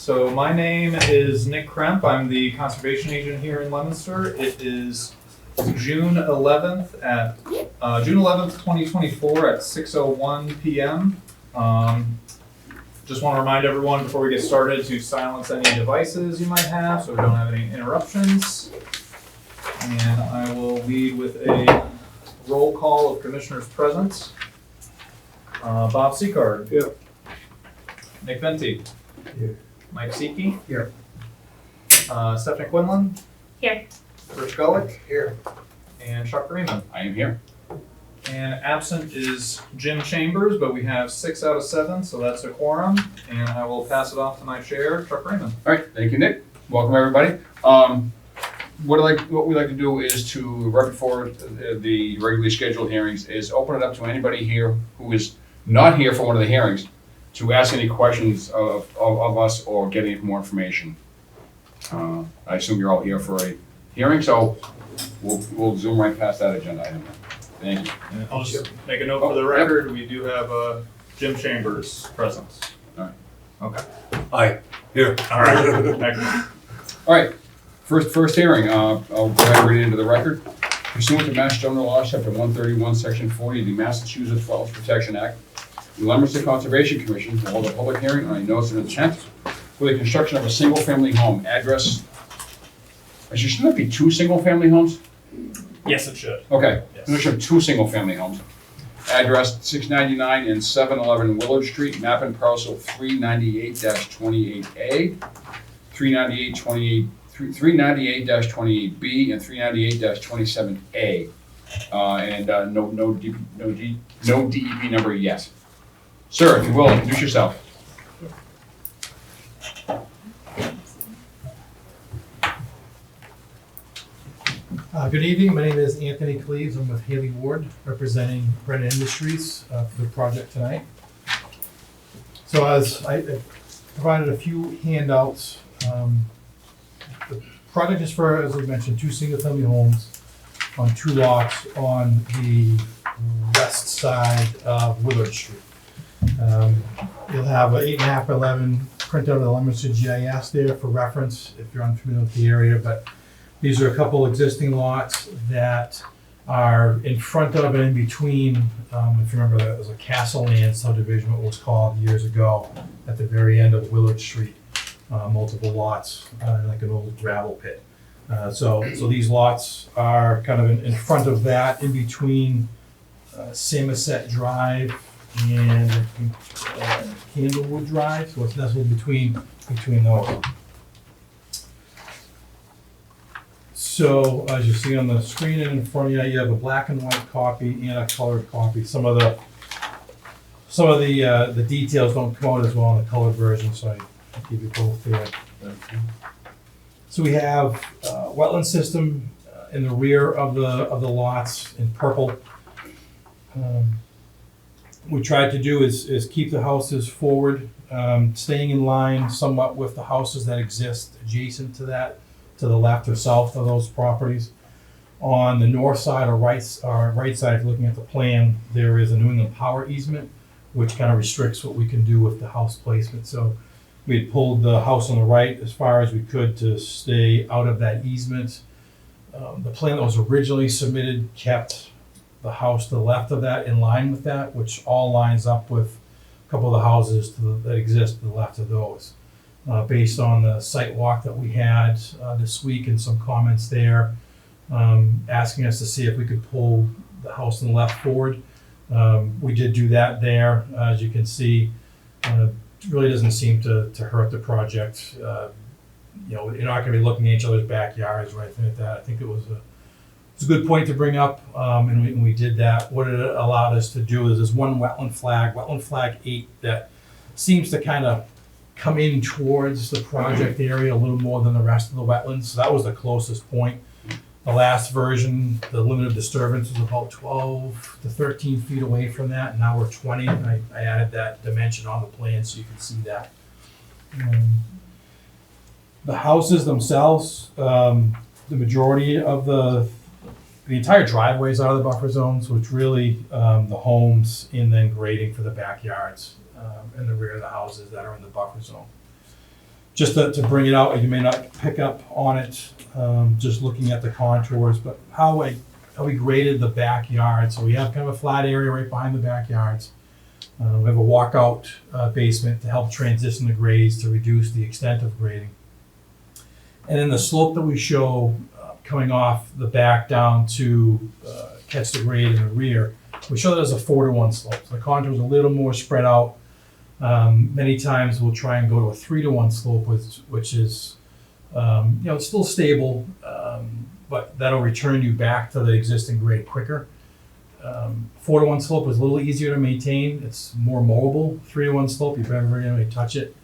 So my name is Nick Kremp. I'm the conservation agent here in Leominster. It is June 11th, 2024 at 6:01 p.m. Just want to remind everyone before we get started to silence any devices you might have so we don't have any interruptions. And I will lead with a roll call of commissioners present. Bob Seacard. Here. Nick Venti. Here. Mike Seeke. Here. Stephanie Quinlan. Here. Rich Gullick. Here. And Chuck Raymond. I am here. And absent is Jim Chambers, but we have 6 out of 7, so that's a quorum. And I will pass it off to my chair, Chuck Raymond. All right, thank you, Nick. Welcome, everybody. What we like to do is to, right before the regularly scheduled hearings, is open it up to anybody here who is not here for one of the hearings to ask any questions of us or get any more information. I assume you're all here for a hearing, so we'll zoom right past that agenda item. Thank you. And I'll just make a note for the record, we do have Jim Chambers present. All right. Okay. Aye. Here. All right. Excellent. All right, first hearing, I'll go ahead and read it into the record. Pursuant to Mass General Law, Chapter 131, Section 40 of the Massachusetts Wetlands Protection Act, the Leominster Conservation Commission will hold a public hearing on a notice of intent for the construction of a single-family home. Address, actually, shouldn't that be 2 single-family homes? Yes, it should. Okay, Yes. construction of 2 single-family homes. Address 699 and 711 Willard Street, map and parcel 398-28A, 398-28B, and 398-27A. And no DEP number yet. Sir, if you will, introduce yourself. Good evening, my name is Anthony Cleves. I'm with Haley Ward, representing Brennan Industries for the project tonight. So as I provided a few handouts, the project is for, as we mentioned, 2 single-family homes on 2 lots on the west side of Willard Street. You'll have an 8.5 by 11 printout of the Leominster GIS there for reference if you're unfamiliar with the area, but these are a couple existing lots that are in front of and in between, if you remember, there was a Castle Land subdivision, what was called years ago, at the very end of Willard Street. Multiple lots, like an old gravel pit. So these lots are kind of in front of that, in between Samoset Drive and Candlewood Drive, so it's nestled between those. So as you see on the screen and in front of you, you have a black and white copy and a colored copy. Some of the details don't come out as well in the colored version, so I give you both there. So we have wetland system in the rear of the lots in purple. What we tried to do is keep the houses forward, staying in line somewhat with the houses that exist adjacent to that, to the left or south of those properties. On the north side or right side, looking at the plan, there is a New England power easement, which kind of restricts what we can do with the house placement. So we had pulled the house on the right as far as we could to stay out of that easement. The plan that was originally submitted kept the house to the left of that in line with that, which all lines up with a couple of the houses that exist to the left of those. Based on the site walk that we had this week and some comments there, asking us to see if we could pull the house on the left forward. We did do that there. As you can see, it really doesn't seem to hurt the project. You're not going to be looking at each other's backyards or anything like that. I think it was a good point to bring up, and we did that. What it allowed us to do is there's one wetland flag 8, that seems to kind of come in towards the project area a little more than the rest of the wetlands. So that was the closest point. The last version, the limit of disturbance was about 12 to 13 feet away from that, and now we're 20. And I added that dimension on the plan so you can see that. The houses themselves, the majority of the entire driveway is out of the buffer zone, so it's really the homes and then grading for the backyards in the rear of the houses that are in the buffer zone. just to bring it out, you may not pick up on it, just looking at the contours, but how we graded the backyard. So we have kind of a flat area right behind the backyards. We have a walkout basement to help transition the grades to reduce the extent of grading. And then the slope that we show coming off the back down to catch the grade in the rear, we show that as a 4-to-1 slope. So the contour is a little more spread out. Many times we'll try and go to a 3-to-1 slope, which is, it's still stable, but that'll return you back to the existing grade quicker. 4-to-1 slope is a little easier to maintain. It's more mobile. 3-to-1 slope, you never really touch it.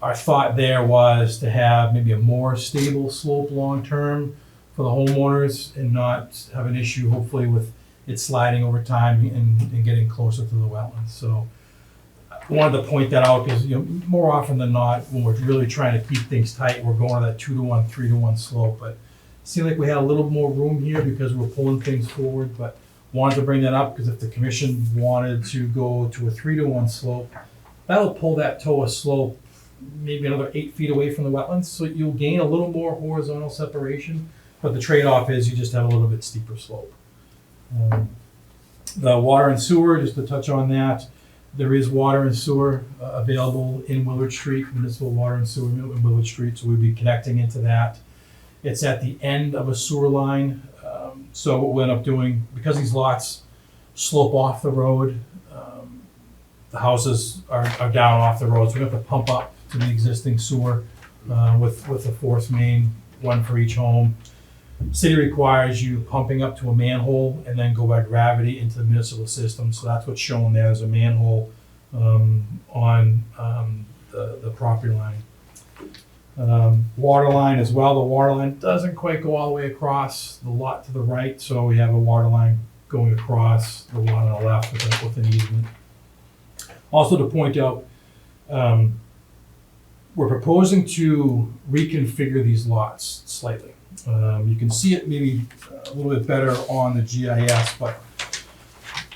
Our thought there was to have maybe a more stable slope long-term for the homeowners and not have an issue, hopefully, with it sliding over time and getting closer to the wetlands. So I wanted to point that out because, more often than not, when we're really trying to keep things tight, we're going to that 2-to-1, 3-to-1 slope. But it seemed like we had a little more room here because we're pulling things forward, but wanted to bring that up because if the commission wanted to go to a 3-to-1 slope, that'll pull that TOA slope maybe another 8 feet away from the wetlands. So you'll gain a little more horizontal separation, but the trade-off is you just have a little bit steeper slope. The water and sewer, just to touch on that, there is water and sewer available in Willard Street, municipal water and sewer in Willard Street, so we'll be connecting into that. It's at the end of a sewer line, so what we'll end up doing, because these lots slope off the road, the houses are down off the road, so we have to pump up to the existing sewer with a force main, one for each home. City requires you pumping up to a manhole and then go by gravity into the municipal system. So that's what's shown there. There's a manhole on the property line. Water line as well. The water line doesn't quite go all the way across the lot to the right. So we have a water line going across the lot on the left with an easement. Also to point out, we're proposing to reconfigure these lots slightly. You can see it maybe a little bit better on the GIS, but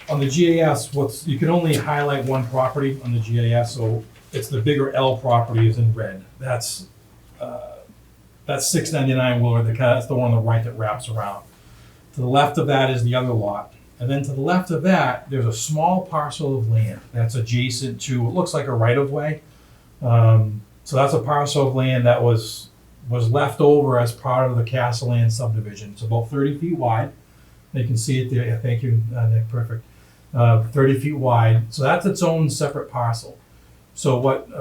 on the GIS, you can only highlight one property on the GIS, so it's the bigger L property is in red. That's 699 Willard, that's the one on the right that wraps around. To the left of that is the other lot. And then to the left of that, there's a small parcel of land that's adjacent to what looks like a right-of-way. So that's a parcel of land that was left over as part of the Castle Land subdivision. It's about 30 feet wide. You can see it there. Yeah, thank you, Nick. Perfect. 30 feet wide. So that's its own separate parcel. So what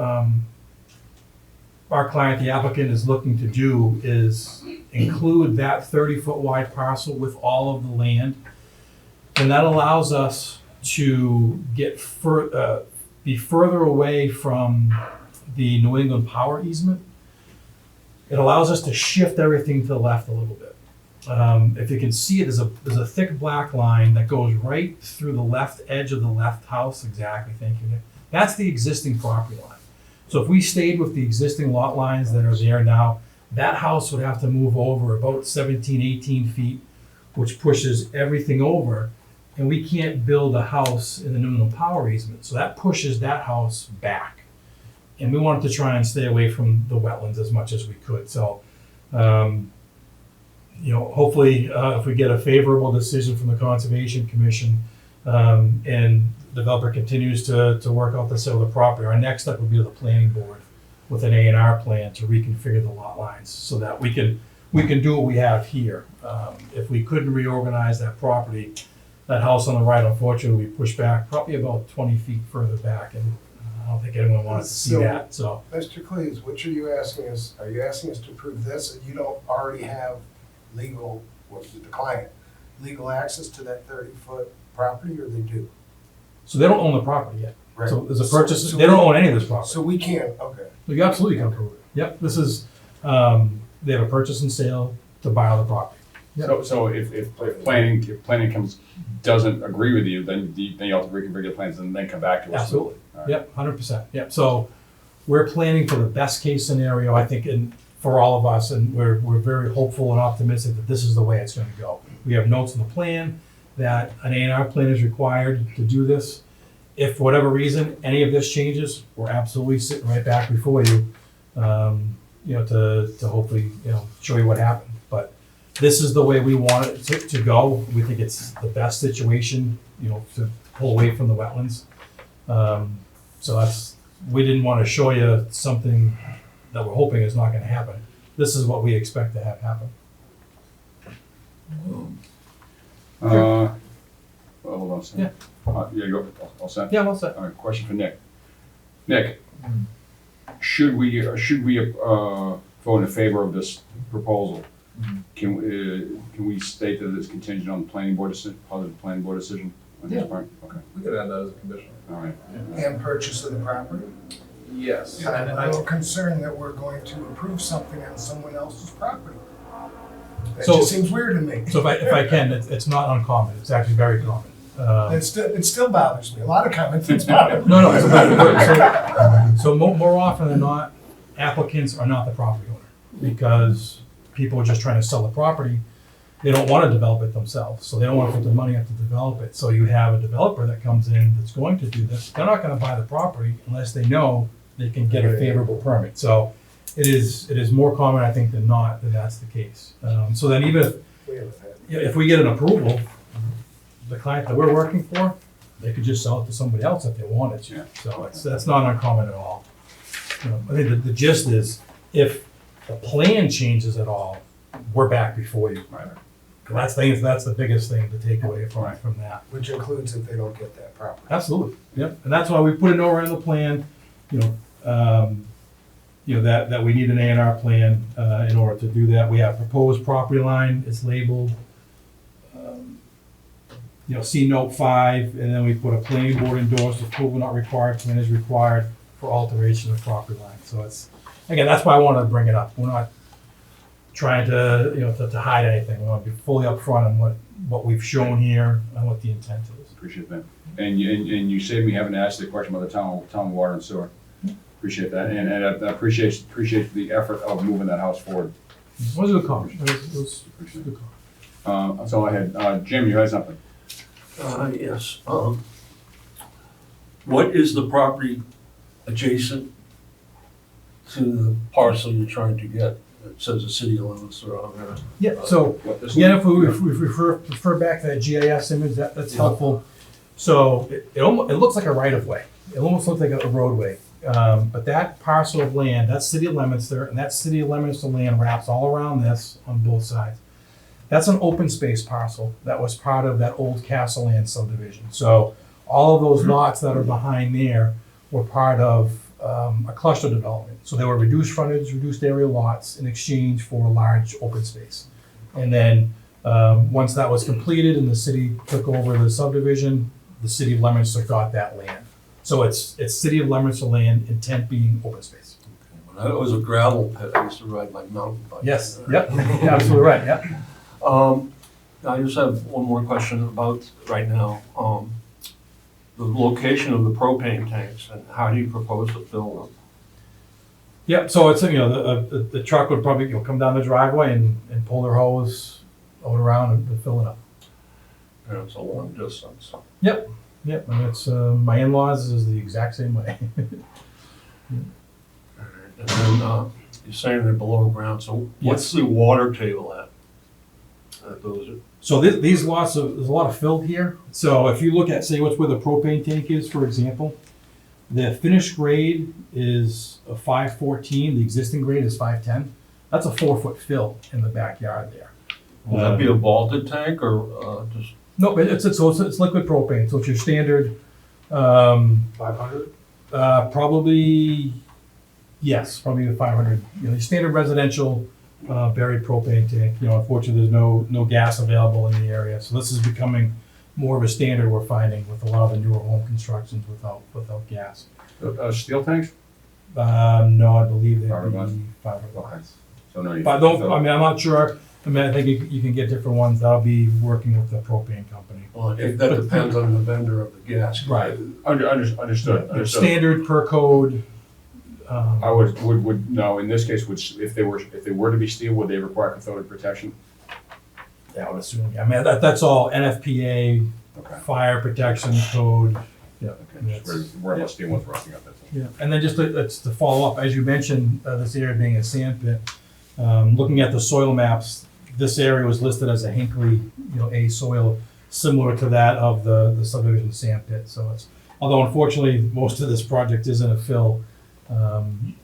our client, the applicant, is looking to do is include that 30-foot wide parcel with all of the land. And that allows us to get be further away from the New England power easement. It allows us to shift everything to the left a little bit. If you can see it, there's a thick black line that goes right through the left edge of the left house. Exactly, thank you, Nick. That's the existing property line. So if we stayed with the existing lot lines that are there now, that house would have to move over about 17, 18 feet, which pushes everything over. And we can't build a house in the New England power easement. So that pushes that house back. And we wanted to try and stay away from the wetlands as much as we could. So, hopefully, if we get a favorable decision from the Conservation Commission and the developer continues to work out the sale of the property, our next step would be to the planning board with an A&R plan to reconfigure the lot lines so that we can do what we have here. If we couldn't reorganize that property, that house on the right, unfortunately, we pushed back probably about 20 feet further back, and I don't think anyone wanted to see that. So, Mr. Cleves, what are you asking us? Are you asking us to prove this, and you don't already have legal, the client, legal access to that 30-foot property, or they do? so they don't own the property yet. Right. So there's a purchase. So they don't own any of this property. So we can't, okay. So you absolutely can prove it. Yep. This is they have a purchase and sale to buy all the property. Yep. So if planning doesn't agree with you, then you have to reconfigure the plans and then come back to us. Absolutely. All right. Yep, 100%. Yep. So we're planning for the best case scenario, I think, for all of us, and we're very hopeful and optimistic that this is the way it's going to go. We have notes in the plan that an A&R plan is required to do this. If for whatever reason any of this changes, we're absolutely sitting right back before you to hopefully, show you what happened. But this is the way we want it to go. We think it's the best situation, to pull away from the wetlands. So we didn't want to show you something that we're hoping is not gonna happen. This is what we expect to have happen. Well, hold on a second. Yeah. Yeah, you all set? Yeah, well said. All right, question for Nick. Nick, should we vote in favor of this proposal? Can we state that it's contingent on the planning board decision, positive planning board decision on his Yeah. part? Okay, We could add that as a condition. all right. And purchase of the property. Yes. I'm And a I, little concerned that we're going to approve something on someone else's property. That So- just seems weird to me. So if I can, it's not uncommon, it's actually very common. It still bothers me. A lot of common things bother me. No, so more often than not, applicants are not the property owner, because people are just trying to sell the property. They don't want to develop it themselves, so they don't want to put the money up to develop it. So you have a developer that comes in that's going to do this. They're not going to buy the property unless they know they can get a favorable permit. So it is more common, I think, than not, that that's the case. So then even We haven't had- if we get an approval, the client that we're working for, they could just sell it to somebody else if they wanted to. Yeah. So that's not uncommon at all. I think the gist is, if the plan changes at all, we're back before you. Right. And that's the biggest thing to take away Right. from that. Which includes if they don't get that property. Absolutely, yep. And that's why we put it nowhere in the plan, that we need an A&R plan in order to do that. We have proposed property line, it's labeled, C note 5, and then we put a planning board endorsed, approval not required, plan is required for alteration of property line. So again, that's why I wanted to bring it up. We're not trying to hide anything. We want to be fully upfront on what we've shown here and what the intent is. Appreciate that. And you saved me having to ask the question about the town water and sewer. Appreciate that, and I appreciate the effort of moving that house forward. It was a good comment. It was a good comment. That's all I had. Jim, you had something? Yes. What is the property adjacent to the parcel you're trying to get? It says the city of Leominster on there. Yeah, so again, if we refer back to that GIS image, that's helpful. So it looks like a right of way. It almost looks like a roadway. But that parcel of land, that's city of Leominster, and that city of Leominster land wraps all around this on both sides. That's an open space parcel that was part of that old Castle Land subdivision. So all of those lots that are behind there were part of a cluster development. So they were reduced frontage, reduced area lots in exchange for large open space. And then once that was completed and the city took over the subdivision, the city of Leominster got that land. So it's city of Leominster land, intent being open space. When I was a gravel pit, I used to ride my mountain bike. Yes, yep, absolutely right, yep. I just have one more question about right now. The location of the propane tanks and how do you propose to fill them? Yep, so it's, the truck would probably, come down the driveway and pull their hose out around and fill it up. And it's a long distance. Yep, and it's, my in-laws is the exact same way. And then you're saying they're below ground, so what's the water table at those? So these lots, there's a lot of fill here. So if you look at, say, what's where the propane tank is, for example, the finished grade is a 514, the existing grade is 510. That's a 4-foot fill in the backyard there. Will that be a vaulted tank or just? No, it's liquid propane, so it's your standard, 500? probably the 500. Your standard residential buried propane tank. Unfortunately, there's no gas available in the area, so this is becoming more of a standard we're finding with a lot of the newer home constructions without gas. Steel tanks? No, I believe they'd Fiberglass? be fiberglass. Okay. So no need. But I'm not sure. I think you can get different ones. That'll be working with the propane company. Well, I think that depends on the vendor of the gas. Right. Understood. They're standard per code. I would no. In this case, if they were to be steel, would they require cathodic protection? Yeah, I would assume. That's all NFPA, Okay. fire protection code. Yeah. Okay, just worried about steel ones rusting up, that's all. Yeah, and then just to follow up, as you mentioned, this area being a sand pit, looking at the soil maps, this area was listed as a Hinckley, A soil, similar to that of the subdivision sand pit. So it's, although unfortunately, most of this project isn't a fill,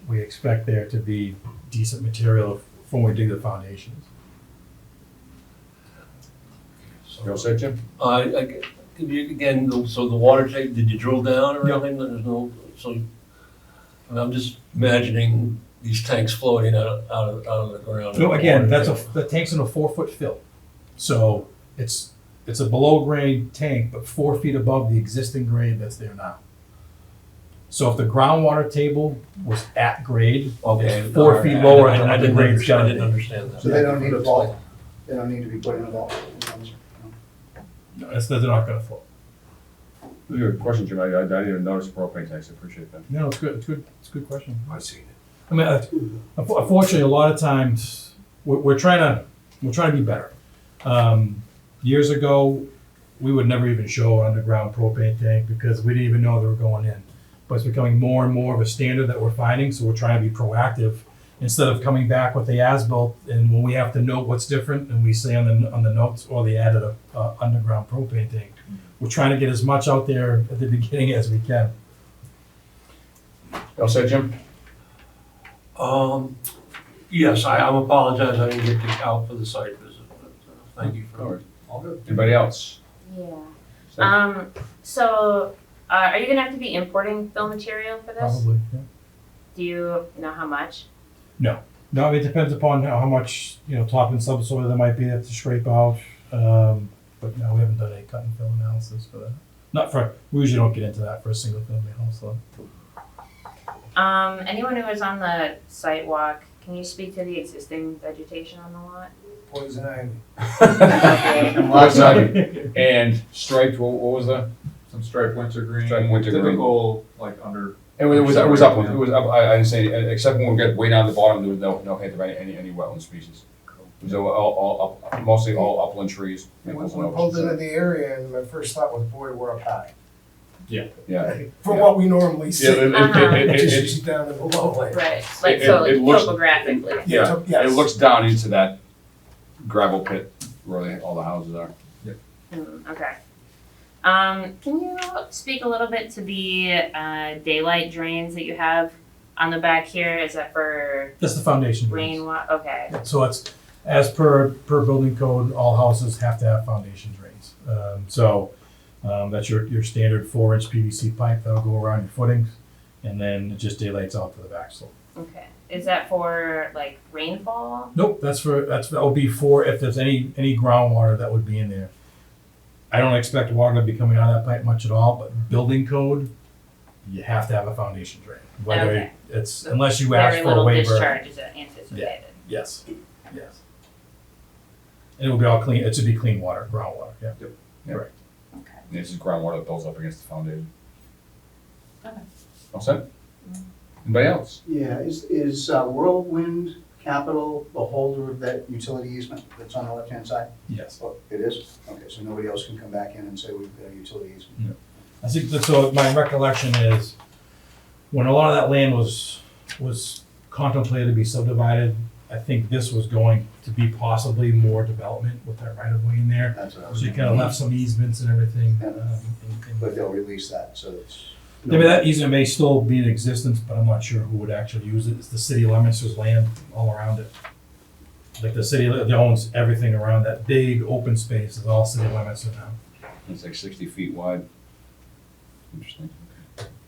we expect there to be decent material from when we dig the foundations. You all set, Jim? Could you, again, so the water tank, did you drill down or Yeah. anything? There's no, so, I'm just imagining these tanks floating out of the ground. No, again, the tank's in a 4-foot fill. So it's a below grade tank, but 4 feet above the existing grade that's there now. So if the groundwater table was at grade, Okay. it's 4 feet lower than I what the didn't grade's understand, I gonna didn't be. understand that. So they don't need a vault, they don't need to be put in a vault. No, they're not gonna flow. Good question, Jim. I didn't even notice propane tanks. I appreciate that. No, it's good, it's a good question. I've seen it. I mean, unfortunately, a lot of times, we're trying to be better. Years ago, we would never even show an underground propane tank because we didn't even know they were going in. But it's becoming more and more of a standard that we're finding, so we're trying to be proactive instead of coming back with the as-built, and when we have to note what's different, and we say on the notes, or they added a underground propane tank. We're trying to get as much out there at the beginning as we can. You all set, Jim? Yes, I'm apologize, I didn't get to out for the site visit, but thank you No for. worries. All good. Anybody else? Yeah. So, are you gonna have to be importing fill material for this? Probably, yeah. Do you know how much? No, it depends upon how much, top and subsoil there might be to scrape out. But no, we haven't done a cut and fill analysis for that. We usually don't get into that for a single family house though. Anyone who was on the site walk, can you speak to the existing vegetation on the lot? Poison ivy. What's that? And striped, what was the? Some striped wintergreen. Striped wintergreen. Typical, like under. It was upland. It was up, I didn't say, except when we got way down the bottom, there was no hint of any wetland species. It was all up, mostly all upland trees. We maples and pulled oaks. into the area and my first thought was, boy, we're up high. Yeah. For what we normally Yeah, see. It's just down in the lowland. Right, like, It- so, like it looks- topographically. Yeah, Yes. it looks down into that gravel pit where all the houses are. Okay. Can you speak a little bit to the, daylight drains that you have on the back here? Is that for That's the foundation. drains. rainwater? Okay, So it's, as per building code, all houses have to have foundation drains. That's your standard 4-inch PVC pipe that'll go around your footings, and then it just daylights out to the back slope. okay. Is that for like rainfall? Nope, that will be for if there's any groundwater that would be in there. I don't expect water to be coming out of that pipe much at all, but building code, you have to have a foundation drain. Whether Okay. it's, unless you ask Very for a little waiver. discharge is anticipated. Yes. And it will be all clean, it should be clean water, groundwater, yeah. Okay. This is groundwater that builds up against the foundation. Okay. All set? Anybody else? Yeah, is Whirlwind Capital the holder of that utility easement that's on the left-hand side? Yes. Oh, it is? Okay, so nobody else can come back in and say we've got a utility easement? I think that, so my recollection is, when a lot of that land was contemplated to be subdivided, I think this was going to be possibly more development with that right of way in there. That's what I So was you kind of left some easements and everything. Yeah. And- But they'll release that, so it's. Maybe that easement may still be in existence, but I'm not sure who would actually use it. It's the city of Leominster's land all around it. Like the city that owns everything around that big open space is all city of Leominster now. It's like 60 feet wide. Interesting.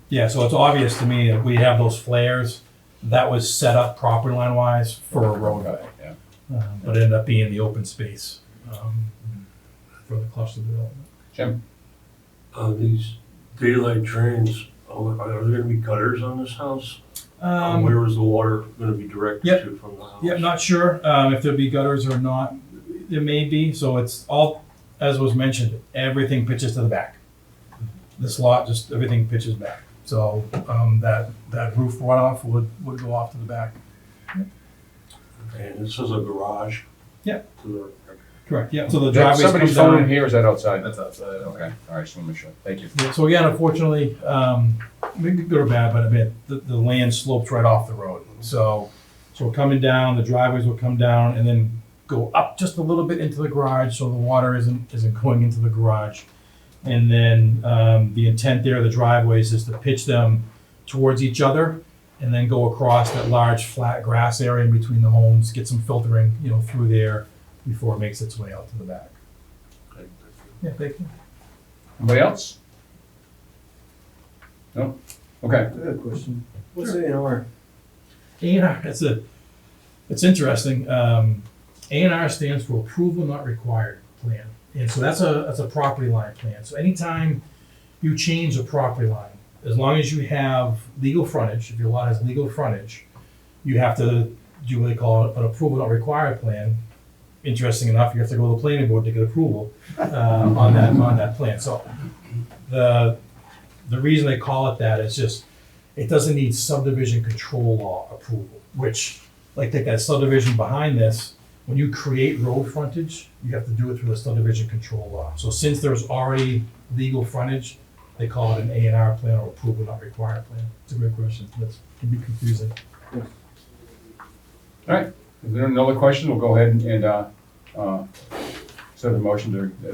Yeah, so it's obvious to me that we have those flares. That was set up property line wise for a roadway, Yeah. but it ended up being the open space for the cluster development. Jim? These daylight drains, are there gonna be gutters on this house? Where is the water gonna be directed Yep. to from the house? Yeah, not sure if there'll be gutters or not. There may be, so it's all, as was mentioned, everything pitches to the back. This lot, just everything pitches back. So that roof runoff would go off to the back. Okay, and this is a garage? Yeah. To Correct, yeah, so the Is that driveways come somebody's phone in down. here, or is that outside? That's outside. Okay, all right, just want to make sure. Thank you. Yeah, so again, unfortunately, maybe good or bad, but I mean, the land slopes right off the road. So we're coming down, the driveways will come down and then go up just a little bit into the garage, so the water isn't going into the garage. And then, the intent there of the driveways is to pitch them towards each other and then go across that large flat grass area in between the homes, get some filtering, through there before it makes its way out to the back. Yeah, thank you. Anybody else? No? Okay. I got a question. What's A&R? A&R, it's interesting. A&R stands for Approval Not Required Plan. And so that's a property line plan. So anytime you change a property line, as long as you have legal frontage, if your lot has legal frontage, you have to do what they call an Approval Not Required plan. Interesting enough, you have to go to the planning board to get approval on that plan. So the reason they call it that is just, it doesn't need subdivision control law approval, which, like, take that subdivision behind this, when you create road frontage, you have to do it through the subdivision control law. So since there's already legal frontage, they call it an A&R plan or approval not required plan. It's a great question. That can be confusing. All right. If there are no other questions, we'll go ahead and set a motion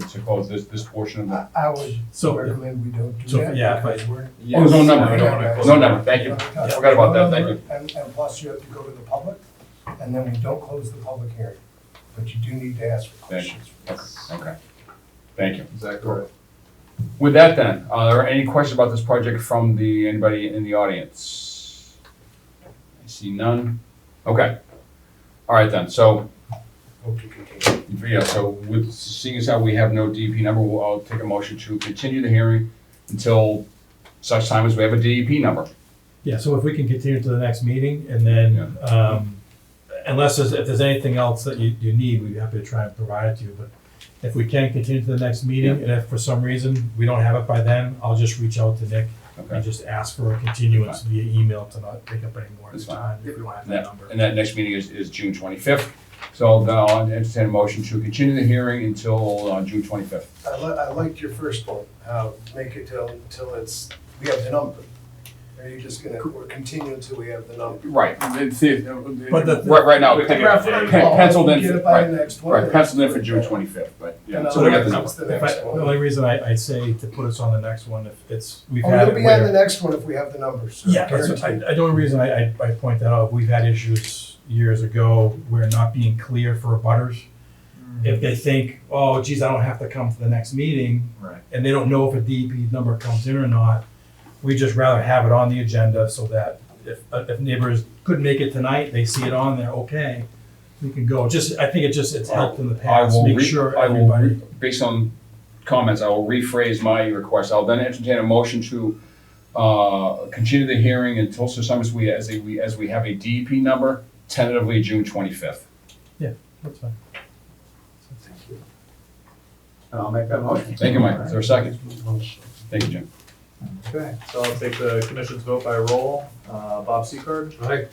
to close this portion of the. I would So- recommend we don't do so, that. yeah, because if we're- Oh, there's no number. We don't wanna close No it. number, thank you. I forgot about that, thank you. And plus you have to go to the public, and then we don't close the public hearing, but you do need to ask for Thank you. questions. Okay, thank you. Exactly right. With that then, are there any questions about this project from anybody in the audience? I see none. Okay. All right then, so, Vote to continue. yeah, so with, seeing as how we have no DEP number, I'll take a motion to continue the hearing until such time as we have a DEP number. Yeah, so if we can continue to the next meeting, and then, unless if there's anything else that you need, we'd be happy to try and provide it to you. But if we can continue to the next meeting, and if for some reason we don't have it by then, I'll just reach out to Nick and Okay. just ask for a continuance via email to not take up any more of That's his fine. time if we don't have And that that, number. and that next meeting is June 25th. So then I'll entertain a motion to continue the hearing until June 25th. I liked your first one, make it till it's, we have the number. Are you just gonna, we're continuing until we have the number? Right. But the- Right now, We think penciled in, Get it by right, the next one. right, penciled in for June 25th, but, yeah, And so we got the otherwise, number. it's the If next the one. only reason I say to put us on the next one, if it's, we've Oh, had you'll it be on the where. next one if we have the numbers. so Yeah, that's what guaranteed. the only reason I point that out, we've had issues years ago where not being clear for abutters. If they think, oh geez, I don't have to come to the next meeting, Right. and they don't know if a DEP number comes in or not, we just rather have it on the agenda so that if neighbors couldn't make it tonight, they see it on there, okay, we can go. I think it's helped in the I past, will, make sure I will, everybody. based on comments, I will rephrase my request. I'll then entertain a motion to continue the hearing until such time as we have a DEP number, tentatively June 25th. That's fine. I'll make that motion. Thank you, Mike. Is there a second? Thank you, Jim. Okay, so I'll take the commission's vote by roll. Bob Seacard. Aye.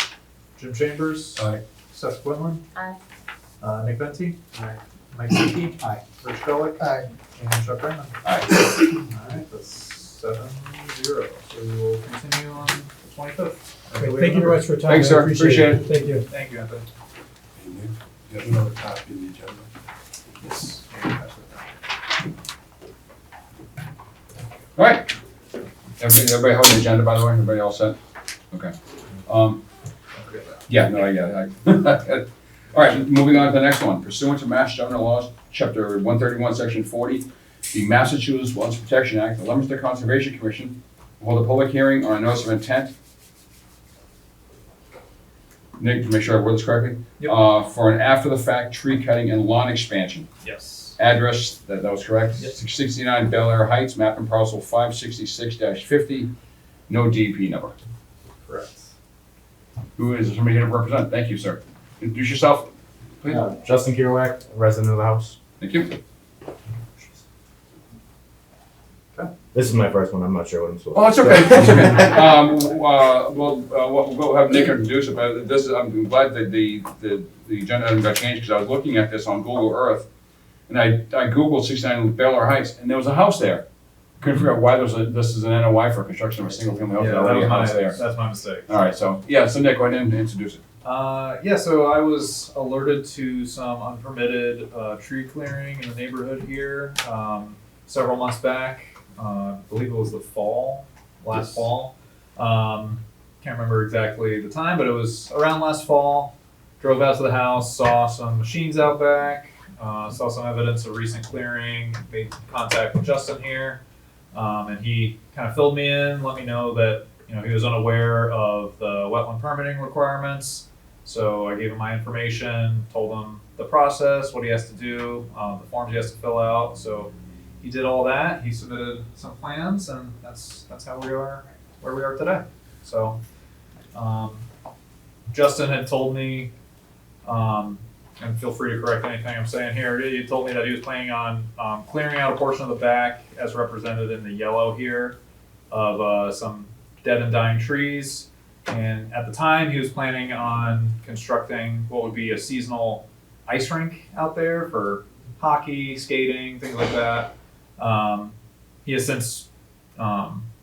Jim Chambers. Aye. Seth Quinlan. Aye. Nick Venti. Aye. Mike Ziki. Aye. Rich Gullick. Aye. And Chuck Raymond. Aye. Alright, that's 7-0. So we will continue on the 25th. Great. Thank you very much for your time. Thanks, I sir. Appreciate it. Appreciate Thank you. Thank you, Anthony. You have another copy of the agenda? Yes. All right. Everybody have the agenda, by the way? Everybody all set? Okay. Yeah, no, yeah. All right, moving on to the next one. Pursuant to Mass General Laws, Chapter 131, Section 40, the Massachusetts Wetlands Protection Act, the Leominster Conservation Commission will hold a public hearing on a notice of intent. Nick, to make sure I word this correctly. Yep. For an after-the-fact tree cutting and lawn expansion. Yes. Address, that was correct? Yep. 69 Bel Air Heights, map and parcel 566-50, no DEP number. Correct. Who is somebody here to represent? Thank you, sir. Introduce yourself, please. Justin Kerouac, resident of the house. Thank you. This is my first one. I'm not sure what I'm supposed Oh, it's okay, it's okay. We'll have Nick introduce it, but I'm glad that the agenda hasn't got changed, because I was looking at this on Google Earth, And I Googled 69 Baylor Heights, and there was a house there. Couldn't figure out why this is an NOI for construction of a single-family house, Yeah, there's already a house there. that's my mistake. All right, so, yeah, so Nick, go ahead and introduce it. Yeah, so I was alerted to some unpermitted tree clearing in the neighborhood here several months back. I believe it was the fall, last fall. Can't remember exactly the time, but it was around last fall. Drove out to the house, saw some machines out back, saw some evidence of recent clearing, made contact with Justin here, and he kind of filled me in, let me know that he was unaware of the wetland permitting requirements. So I gave him my information, told him the process, what he has to do, the forms he has to fill out. So he did all that. He submitted some plans, and that's how we are where we are today. So Justin had told me, and feel free to correct anything I'm saying here. He told me that he was planning on clearing out a portion of the back, as represented in the yellow here, of some dead and dying trees. And at the time, he was planning on constructing what would be a seasonal ice rink out there for hockey, skating, things like that. He has since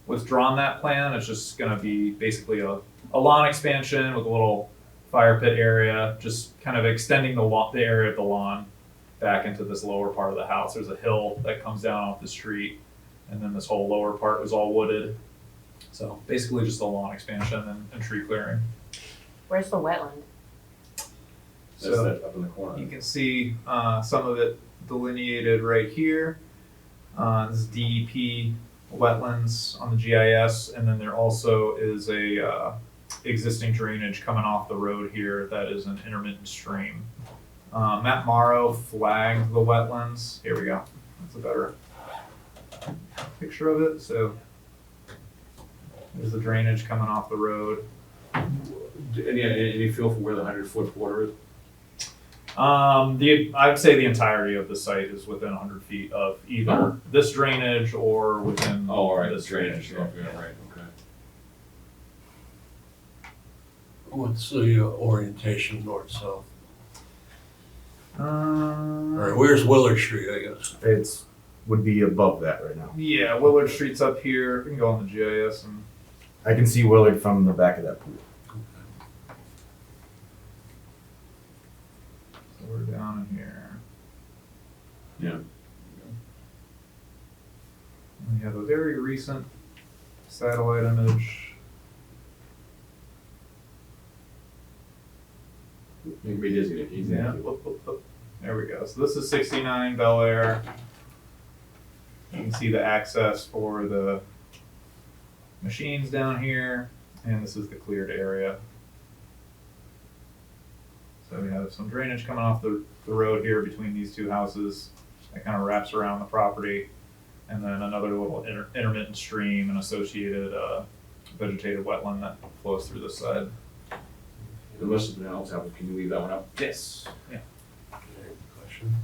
withdrawn that plan. It's just going to be basically a lawn expansion with a little fire pit area, just kind of extending the area of the lawn back into this lower part of the house. There's a hill that comes down off the street, and then this whole lower part was all wooded. So basically just a lawn expansion and tree clearing. Where's the wetland? So That's up in the corner. you can see some of it delineated right here. This is DEP wetlands on the GIS, and then there also is a existing drainage coming off the road here that is an intermittent stream. Matt Morrow flagged the wetlands. Here we go. That's a better picture of it. So there's the drainage coming off the road. Any feel for where the 100-foot border is? I would say the entirety of the site is within 100 feet of either this drainage or within Oh, all right, this drainage. Yeah, right, okay. What's the orientation, north-south? All right, Uh, where's Willard Street, I guess? It's would be above that right now. yeah, Willard Street's up here. We can go on the GIS and I can see Willard from the back of that pool. so we're down in here. Yeah. We have a very recent satellite image. Make me dizzy. Yeah. There we go. So this is 69 Bel Air. You can see the access for the machines down here, and this is the cleared area. So we have some drainage coming off the road here between these two houses that kind of wraps around the property, and then another little intermittent stream and associated vegetated wetland that flows through this side. Unless something else happens, can you leave that one up? Yes. Yeah. Question.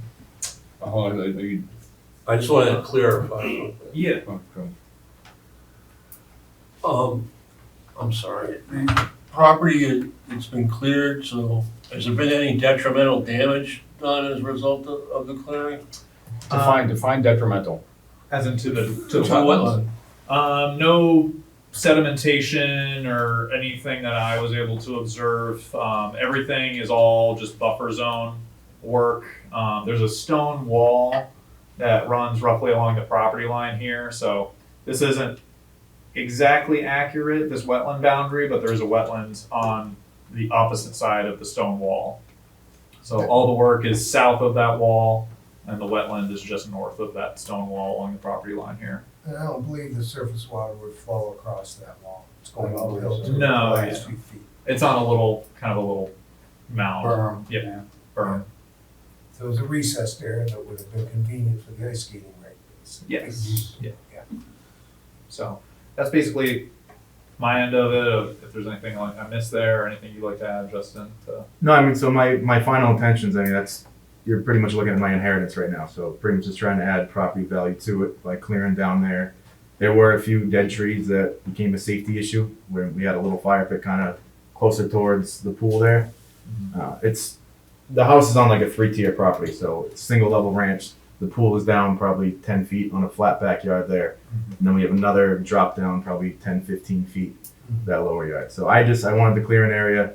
Oh, are you? I just wanted to clarify something. Yeah. Okay. I'm sorry, the property, it's been cleared, so has there been any detrimental damage done as a result of the clearing? Define detrimental. As in to the wetland. No sedimentation or anything that I was able to observe. Everything is all just buffer zone work. There's a stone wall that runs roughly along the property line here. So this isn't exactly accurate, this wetland boundary, but there is a wetland on the opposite side of the stone wall. So all the work is south of that wall, and the wetland is just north of that stone wall along the property line here. And I don't believe the surface water would flow across that wall. It's going uphill to the No, last yeah. few feet. It's on a little mound. Berm. Yeah, berm. So it was a recessed area that would have been convenient for the ice skating rink. Yes. Yeah. So that's basically my end of it. If there's anything like I missed there or anything you'd like to add, Justin. No, I mean, so my final intentions, I mean, you're pretty much looking at my inheritance right now. So pretty much just trying to add property value to it by clearing down there. There were a few dead trees that became a safety issue where we had a little fire pit kind of closer towards the pool there. It's the house is on like a 3-tier property, so it's single level ranch. The pool is down probably 10 feet on a flat backyard there. And then we have another drop down probably 10, 15 feet, that lower yard. So I wanted to clear an area,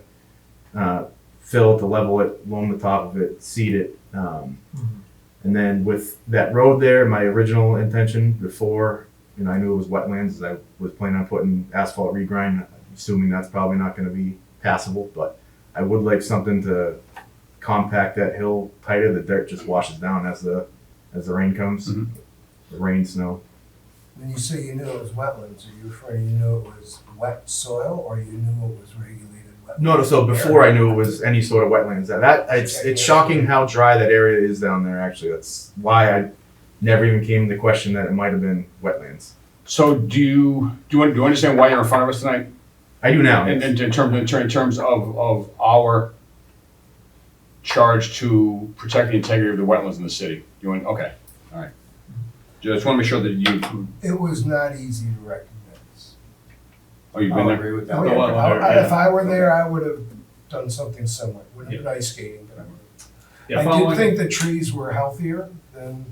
fill it, to level it, loam the top of it, seed it. And then with that road there, my original intention before, I knew it was wetlands, is I was planning on putting asphalt regrind, assuming that's probably not gonna be passable, but I would like something to compact that hill tighter. The dirt just washes down as the rain comes, Mhm. the rain, snow. When you say you knew it was wetlands, are you referring, you knew it was wet soil, or you knew it was regulated wetlands? No, so before I knew it was any sort of wetlands, it's shocking how dry that area is down there, actually. That's why I never even came to question that it might have been wetlands. So do you understand why you're in front of us tonight? I do now. And in terms of our charge to protect the integrity of the wetlands in the city? Okay, all right. Just want to make sure that you, It was not easy to recognize. you've been I'll there? agree with Oh, that. yeah, if I were there, I would have done something similar. Wouldn't have been ice skating, but I would have. Yeah, I did following- think the trees were healthier than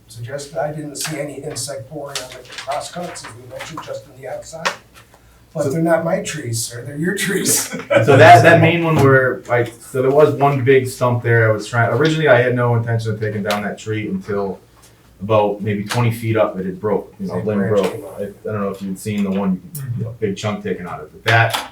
suggested. I didn't see any insect boring on the crosscuts, as we mentioned, just on the outside. But they're not my trees, sir, they're your trees. So that main one so there was one big stump there. Originally I had no intention of taking down that tree until about maybe 20 feet up, it had broke, Big limb branch broke. came out. I don't know if you'd seen the one, big chunk taken out of it. But that,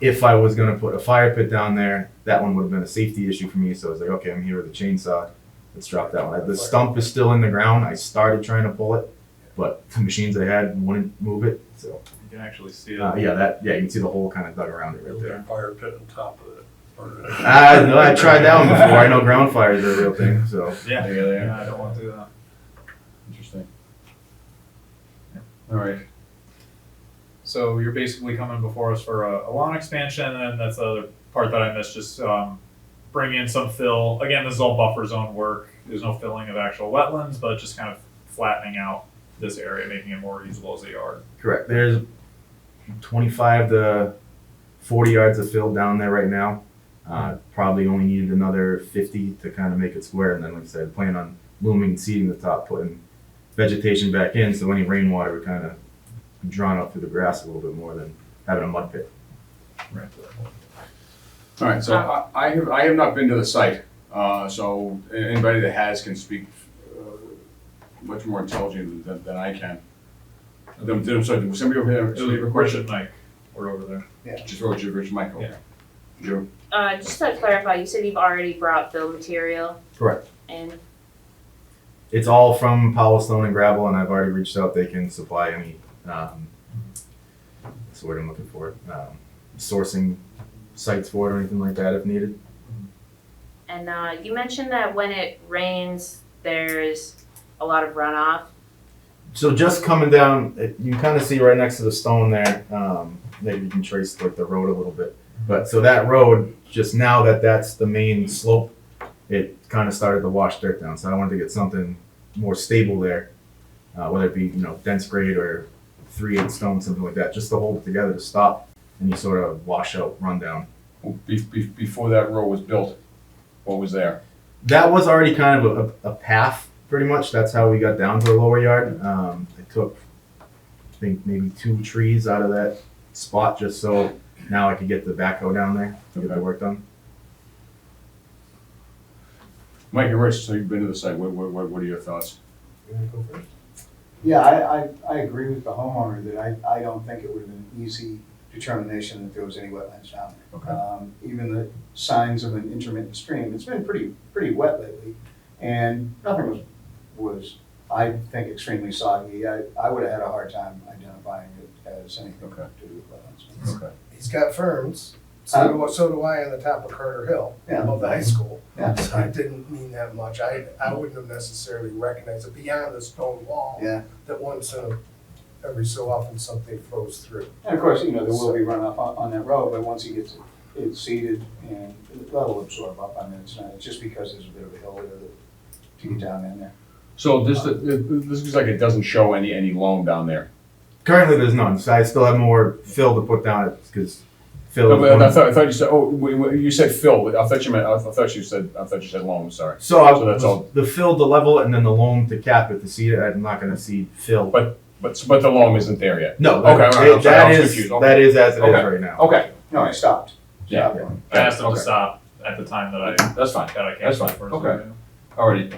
if I was gonna put a fire pit down there, that one would have been a safety issue for me. So I was like, okay, I'm here with a chainsaw. Let's drop that one. The stump is still in the ground. I started trying to pull it, but the machines I had wouldn't move it. So You can actually see it. you can see the hole kind of dug around it right there. Fire pit on top of it. No, I tried that one before. I know ground fires are a real thing. So Yeah, Yeah. I don't want to do that. Interesting. All right. So you're basically coming before us for a lawn expansion, and that's the other part that I missed, just bring in some fill. Again, this is all buffer zone work. There's no filling of actual wetlands, but just kind of flattening out this area, making it more usable as a yard. correct. There's 25 to 40 yards of fill down there right now. Probably only needed another 50 to kind of make it square. And then, like I said, plan on looming and seeding the top, putting vegetation back in, so any rainwater would kind of be drawn up through the grass a little bit more than having a mud pit. Right. All right, so I have not been to the site, so anybody that has can speak much more intelligently than I can. I'm sorry, was somebody over there, It somebody have a was question? Richard Mike, we're over there. Just wrote you, Rich Michael. Yeah. Joe? Just to clarify, you said you've already brought build material Correct. in. It's all from Powell Stone and Gravel, and I've already reached out. They can supply any, that's the word I'm looking for, sourcing sites for it or anything like that if needed. And you mentioned that when it rains, there's a lot of runoff. So just coming down, you can kind of see right next to the stone there, maybe you can trace like the road a little bit. But so that road, just now that that's the main slope, it kind of started to wash dirt down. So I wanted to get something more stable there, whether it be, dense grade or 3/8 stone, something like that, just to hold it together to stop any sort of washout rundown. Before that road was built, what was there? That was already kind of a path, pretty much. That's how we got down to the lower yard. I took, I think, maybe 2 trees out of that spot just so now I could get the backhoe down there to get the work done. Mike and Rich, so you've been to the site, what are your thoughts? You wanna go first? Yeah, I agree with the homeowner that I don't think it would have been an easy determination that there was any wetlands down there. Okay. Even the signs of an intermittent stream, it's been pretty wet lately, and nothing was I think extremely soggy. I would have had a hard time identifying it as anything to do with wetlands. Okay. He's got ferns, so do I on the top of Carter Hill, Yeah. above the high school. Yeah. So I didn't mean that much. I wouldn't have necessarily recognized it beyond the stone wall. Yeah, That once every so often something flows through. and of course, there will be runoff on that road, but once he gets it seeded, and that'll absorb up. I mean, it's just because there's a bit of a hill there to get down in there. So this looks like it doesn't show any loam down there. Currently, there's none. So I still have more fill to put down it because fill. No, but I thought you said, you said fill, I thought you said loam, sorry. So I So that's all. the fill, the level, and then the loam to cap it. To seed it, I'm not gonna seed fill. But the loam isn't there yet. No, Okay, all right, I'm sorry, I that was is confused. Okay. that is as it is Okay. right now. Okay, No, it stopped. Yeah. Stopped. I asked him Okay. to stop at the time that I That's fine, that I that's canceled fine, first. okay. Alrighty,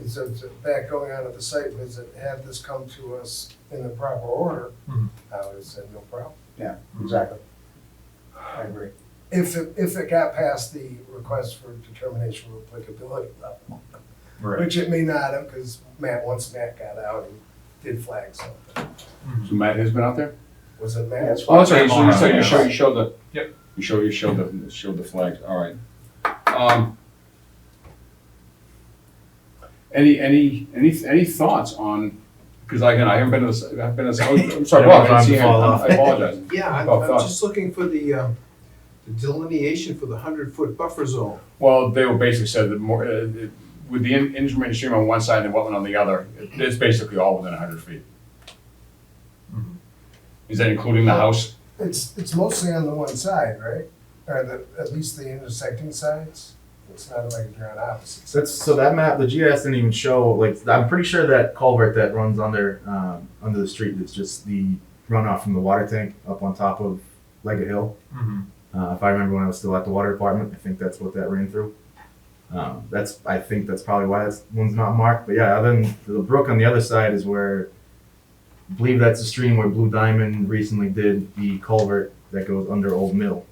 So back going on to the site visit, had this come to us in the proper order, Mhm. I would have said no problem. Exactly. I agree. If it got past the request for determination of applicability level, Right. which it may not have, because once Matt got out and did flag something. so Matt has been out there? Was it Matt? That's Oh, that's right, fine. so you showed the. Yep. You showed the flags, alright. Any thoughts on, because again, I haven't been to this, I'm sorry, Yeah, Bob, I time didn't see to you. fall off. I apologize. Yeah, Oh, I'm thought. just looking for the delineation for the 100-foot buffer zone. Well, they were basically said that more, with the intermediate stream on one side and the wetland on the other, it's basically all within 100 feet. Mhm. Is that including the house? It's mostly on the one side, right? Or at least the intersecting sides? It's not like you're on opposites. So that map, the GIS didn't even show. Like, I'm pretty sure that culvert that runs under the street is just the runoff from the water tank up on top of Leggett Hill. If I remember when I was still at the water department, I think that's what that ran through. I think that's probably why that one's not marked. But yeah, other than the brook on the other side is where, I believe that's the stream where Blue Diamond recently did the culvert that goes under Old Mill.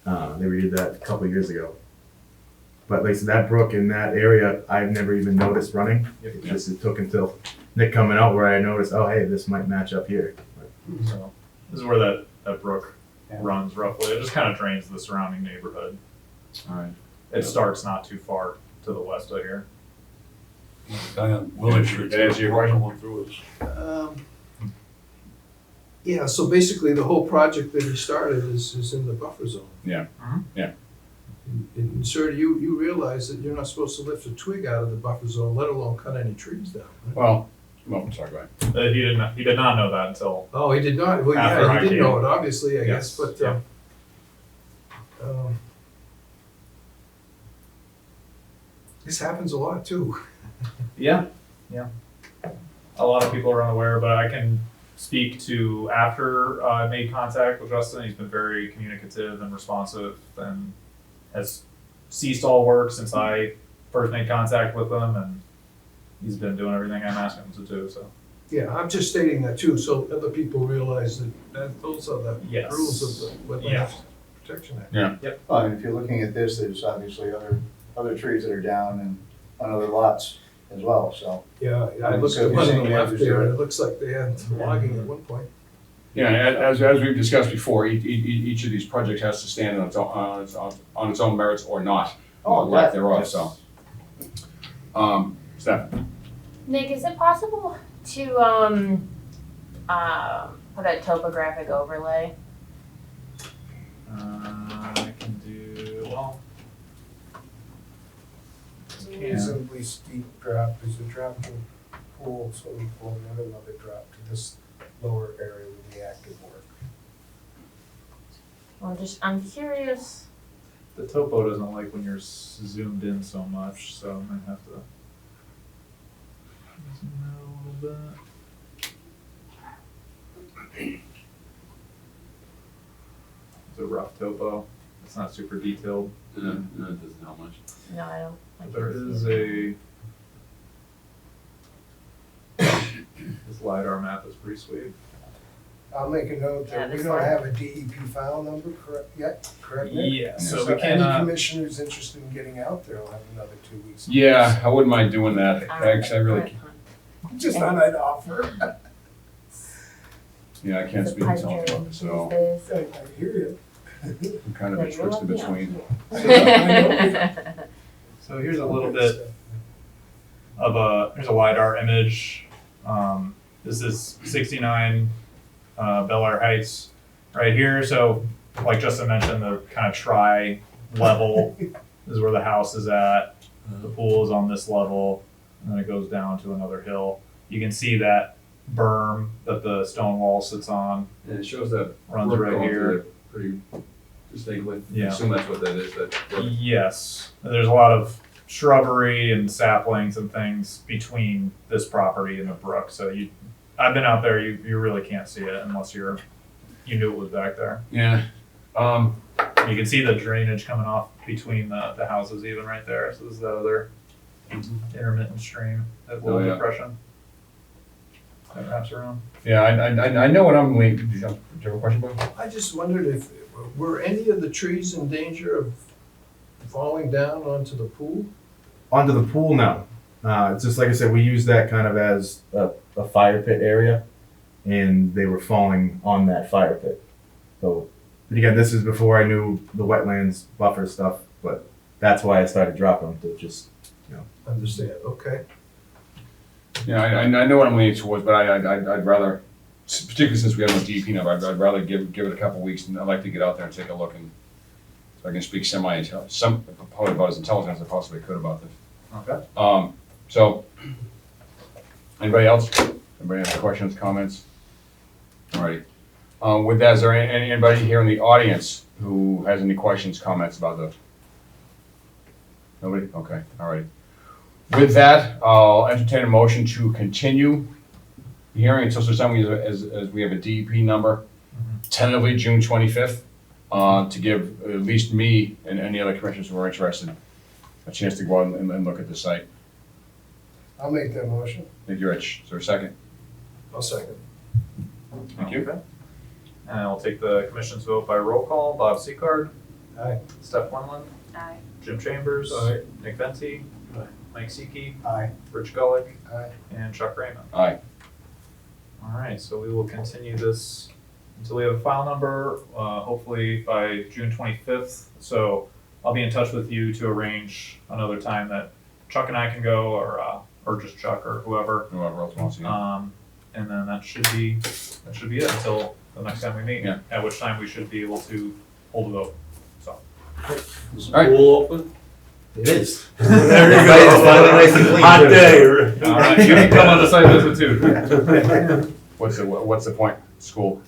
They redid that a couple of years ago. But like, so that brook in that area, I've never even noticed running. It took until Nick coming out where I noticed, oh, hey, this might match up here. So this is where that brook Yeah. runs roughly. It just kind of drains the surrounding neighborhood. Alright. It starts not too far to the west of here. Guy on Willard Street. That answer your question? Going through is- Yeah, so basically the whole project that he started is in the buffer zone. Yeah. Mhm. Yeah. And sir, you realize that you're not supposed to lift a twig out of the buffer zone, let alone cut any trees down, right? Well, I'm sorry, go ahead. He did not know that until Oh, he did not, well, After yeah, I he did came. know it, obviously, I guess, Yes, but, yeah. This happens a lot too. Yeah. A lot of people are unaware, but I can speak to after I made contact with Justin. He's been very communicative and responsive and has ceased all work since I first made contact with him, and he's been doing everything I'm asking him to do, so. Yeah, I'm just stating that too, so other people realize that those are the Yes. rules of the Yeah. Wetlands Protection Act. Well, and if you're looking at this, there's obviously other trees that are down and on other lots as well, so. Yeah, I looked So at you're one on saying the you left have there, to- and it looks like they had logging at one point. Yeah, as we've discussed before, each of these projects has to stand on its own merits or not, or lack thereof, so. Steph? Nick, is it possible to put a topographic overlay? I can do, well. Reasonably steep drop, there's a drop to pool, swimming pool, and then another drop to this lower area with the active work. I'm curious. The topo doesn't like when you're zoomed in so much, so I might have to zoom out a little bit. It's a rough topo. It's not super detailed. No, it doesn't help much. No, I don't. There is a. This LiDAR map is pretty sweet. I'll make a note Yeah, that we this don't one. have a DEP file number correct, Nick? Yeah, so So we can, any commissioners interested in getting out there will have another 2 weeks. Yeah, I wouldn't mind doing that, actually, I really, Just thought I'd offer. yeah, I can't speak until it, so I hear you. I'm kind of a twist in between. So here's a little bit of here's a LiDAR image. This is 69 Bel Air Heights right here. So like Justin mentioned, the kind of tri-level is where the house is at. The pool is on this level, and then it goes down to another hill. You can see that berm that the stone wall sits on. And it shows that Runs brook right going here. through there pretty distinctly. Yeah. I assume that's what that is, that brook. Yes, there's a lot of shrubbery and saplings and things between this property and the brook, so I've been out there, you really can't see it unless you knew it was back there. Yeah. You can see the drainage coming off between the houses even right there, so this is the other intermittent stream, that little Oh, yeah. depression that wraps around. Yeah, I know what I'm leaning, do you have a question, Bob? I just wondered if, were any of the trees in danger of falling down onto the pool? Onto the pool, no. It's just like I said, we use that kind of as a fire pit area, and they were falling on that fire pit. So, but again, this is before I knew the wetlands buffer stuff, but that's why I started dropping them to just, Understand, okay. Yeah, I know what I'm leaning towards, but I'd rather, particularly since we have no DEP number, I'd rather give it a couple weeks, and I'd like to get out there and take a look, and so I can speak probably about as intelligent as I possibly could about this. Okay. So, anybody else? Anybody have questions, comments? Alrighty. With that, is there anybody here in the audience who has any questions, comments about the? Nobody? Okay, alrighty. With that, I'll entertain a motion to continue the hearing until such time as we have a DEP number, tentatively June 25th, to give at least me and any other commissioners who are interested a chance to go out and look at the site. I'll make that motion. Thank you, Rich. Is there a second? I'll second. Thank you. Okay. And I'll take the commission's vote by roll call. Bob Seacard. Aye. Steph Winland. Aye. Jim Chambers. Aye. Nick Venti. Aye. Mike Seeke. Aye. Rich Gullick. Aye. And Chuck Raymond. Aye. All right, so we will continue this until we have a file number, hopefully by June 25th. So I'll be in touch with you to arrange another time that Chuck and I can go, or just Chuck or whoever. Whoever else wants to. And then that should be it until the next time we meet. Yeah. At which time we should be able to hold a vote. So. Alright. Pool open? it is. There you Everybody is finally go. nice and clean, Hot too. day. All right, you can come on the site visit too. What's the point? School.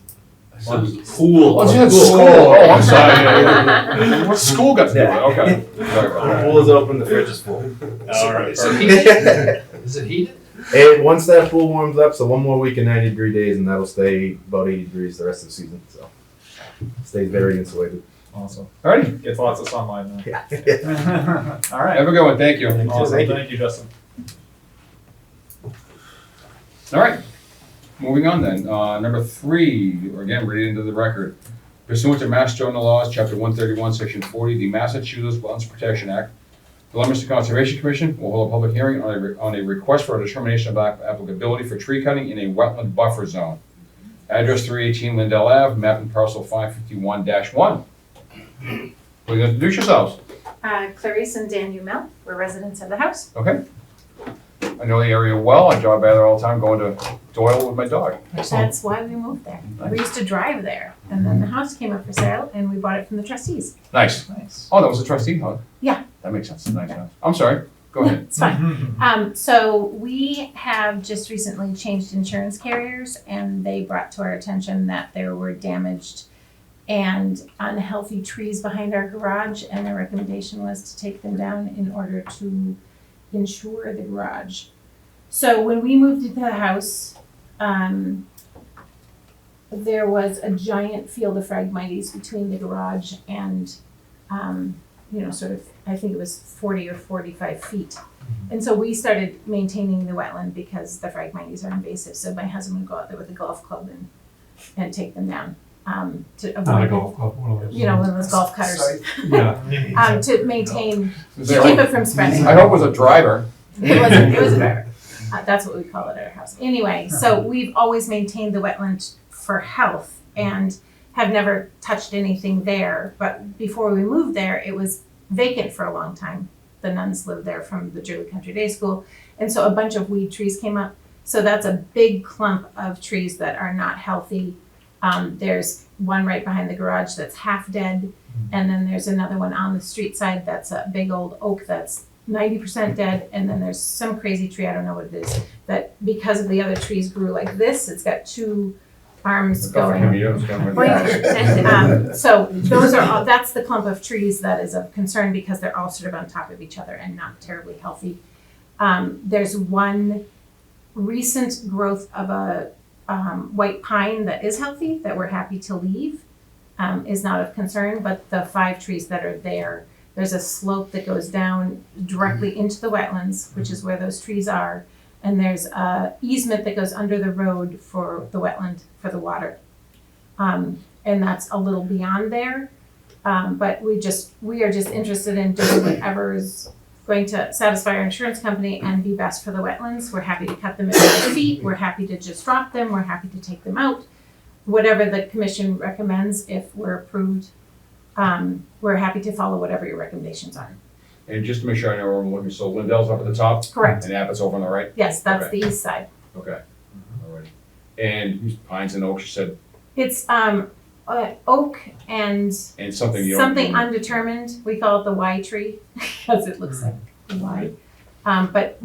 Pool. Oh, yeah, school. Oh, I'm sorry. What's school got to do with it? Okay. Sorry about The that. pool is open, the fridge is full. All right. Is it heated? And once that pool warms up, so one more week in 90-degree days, and that'll stay about 80 degrees the rest of the season. So stays very insulated. Awesome. Alrighty. Gets lots of sunlight then. Yeah. All right. Have a good one. Thank you. Awesome. Thank you. Thank you, Justin. All right, moving on then. Number 3, again, reading into the record. Pursuant to Mass General Laws, Chapter 131, Section 40, the Massachusetts Wetlands Protection Act, the Leominster Conservation Commission will hold a public hearing on a request for a determination of applicability for tree cutting in a wetland buffer zone. Address 318 Lindell Ave, map and parcel 551-1. Will you introduce yourselves? Clarice and Dan Umel, we're residents of the house. Okay. I know the area well. I drive by there all the time going to Doyle with my dog. That's why we moved there. We used to drive there, and then the house came up for sale, and we bought it from the trustees. Nice. Nice. Oh, that was a trustee, huh? Yeah. That makes sense. Nice. I'm sorry. Go ahead. It's fine. So we have just recently changed insurance carriers, and they brought to our attention that there were damaged and unhealthy trees behind our garage, and their recommendation was to take them down in order to insure the garage. So when we moved into the house, there was a giant field of Phragmites between the garage and, sort of, I think it was 40 or 45 feet. And so we started maintaining the wetland because the Phragmites are invasive. So my husband would go out there with a golf club and take them down to Not a avoid, golf club, one of those. one of those golf cutters, Site. Yeah. to maintain, to There- keep it from spreading. I hope it was a driver. It was a driver. That's what we call it at our house. Anyway, so we've always maintained the wetland for health and have never touched anything there. But before we moved there, it was vacant for a long time. The nuns lived there from the Druid Country Day School. And so a bunch of weed trees came up. So that's a big clump of trees that are not healthy. There's one right behind the garage that's half dead. And then there's another one on the street side that's a big old oak that's 90% dead, and then there's some crazy tree, I don't know what it is, that because of the other trees grew like this, it's got two arms going. So those are all, that's the clump of trees that is of concern because they're all sort of on top of each other and not terribly healthy. There's one recent growth of a white pine that is healthy that we're happy to leave, is not of concern, but the 5 trees that are there, there's a slope that goes down directly into the wetlands, which is where those trees are. And there's a easement that goes under the road for the wetland, for the water. And that's a little beyond there. But we are just interested in doing whatever is going to satisfy our insurance company and be best for the wetlands. We're happy to cut them at 5 feet. We're happy to just drop them. We're happy to take them out. Whatever the commission recommends, if we're approved, we're happy to follow whatever your recommendations are. And just to make sure I know where I'm looking, so Lindell's up at the top? Correct. And Abbott's over on the right? Yes, that's Okay. the east side. Okay, all right. And pines and oaks, you said, It's oak and and something you don't. something undetermined. We call it the Y tree because it looks like a Y. But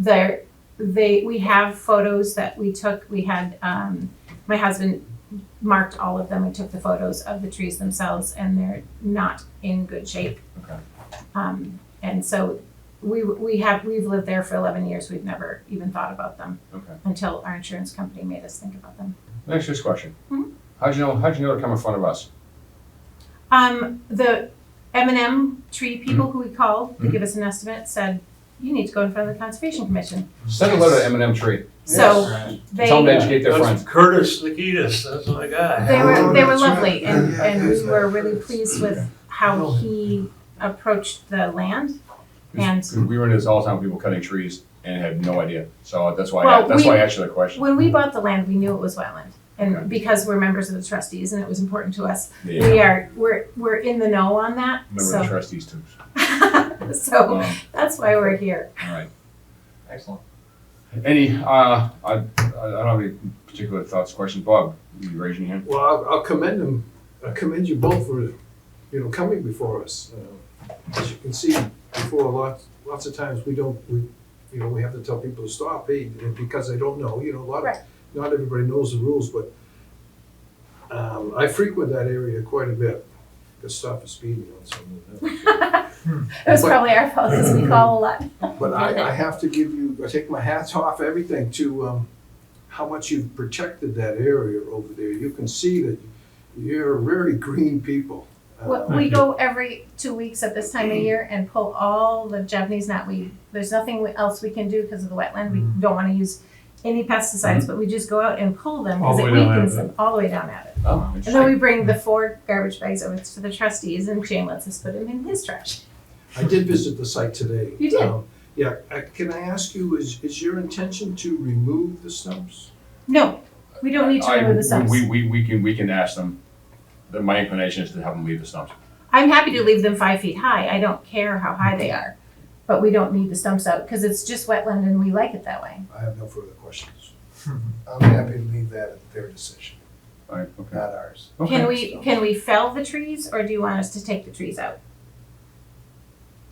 we have photos that we took. We had my husband marked all of them. We took the photos of the trees themselves, and they're not in good shape. Okay. And so we've lived there for 11 years. We've never even thought about them Okay. until our insurance company made us think about them. Next just question. Mhm. How'd you know to come in front of us? The M&M tree people who we called to give us an estimate said, you need to go in front of the Conservation Commission. Send a letter to M&M Tree. So Tell them to they, educate their friends. Curtis Nikitas, that's my guy. they were That's lovely right. and, Yeah, and we yeah. were really pleased with how he approached the land. And We run into this all the time with people cutting trees and had no idea. So that's why, Well, I asked you that question. when we bought the land, we knew it was wetland. And Okay. because we're members of the trustees and it was important to us, Yeah. we're in the know on that. Remember the trustees too. So that's why we're here. All right. Excellent. Any, I don't have any particular thoughts, questions. Bob, you raising your hand? Well, I'll commend them, I commend you both for, coming before us. As you can see, before lots of times we have to tell people to stop, hey, because they don't know, Right. not everybody knows the rules, but I frequent that area quite a bit. Got stopped for speeding on some of them. It was probably our fault because we call a lot. But I have to I take my hats off, everything, to how much you've protected that area over there. You can see that you're very green people. We go every 2 weeks at this time of year and pull all the Japanese knotweed. There's nothing else we can do because of the wetland. We don't want to use any pesticides, but we just go out and pull them because All it the way down weakens at it. them all the way down at it. Oh, And then interesting. we bring the 4 garbage bags over to the trustees and Shane lets us put them in his trash. I did visit the site today. You did? Yeah, can I ask you, is your intention to remove the stumps? No, we don't need to remove the stumps. We can ask them. My inclination is to have them leave the stumps. I'm happy to leave them 5 feet high. I don't care how high they are. But we don't need the stumps out because it's just wetland and we like it that way. I have no further questions. I'm happy to leave that at their decision, All right, okay. not ours. Okay. Can we fell the trees or do you want us to take the trees out?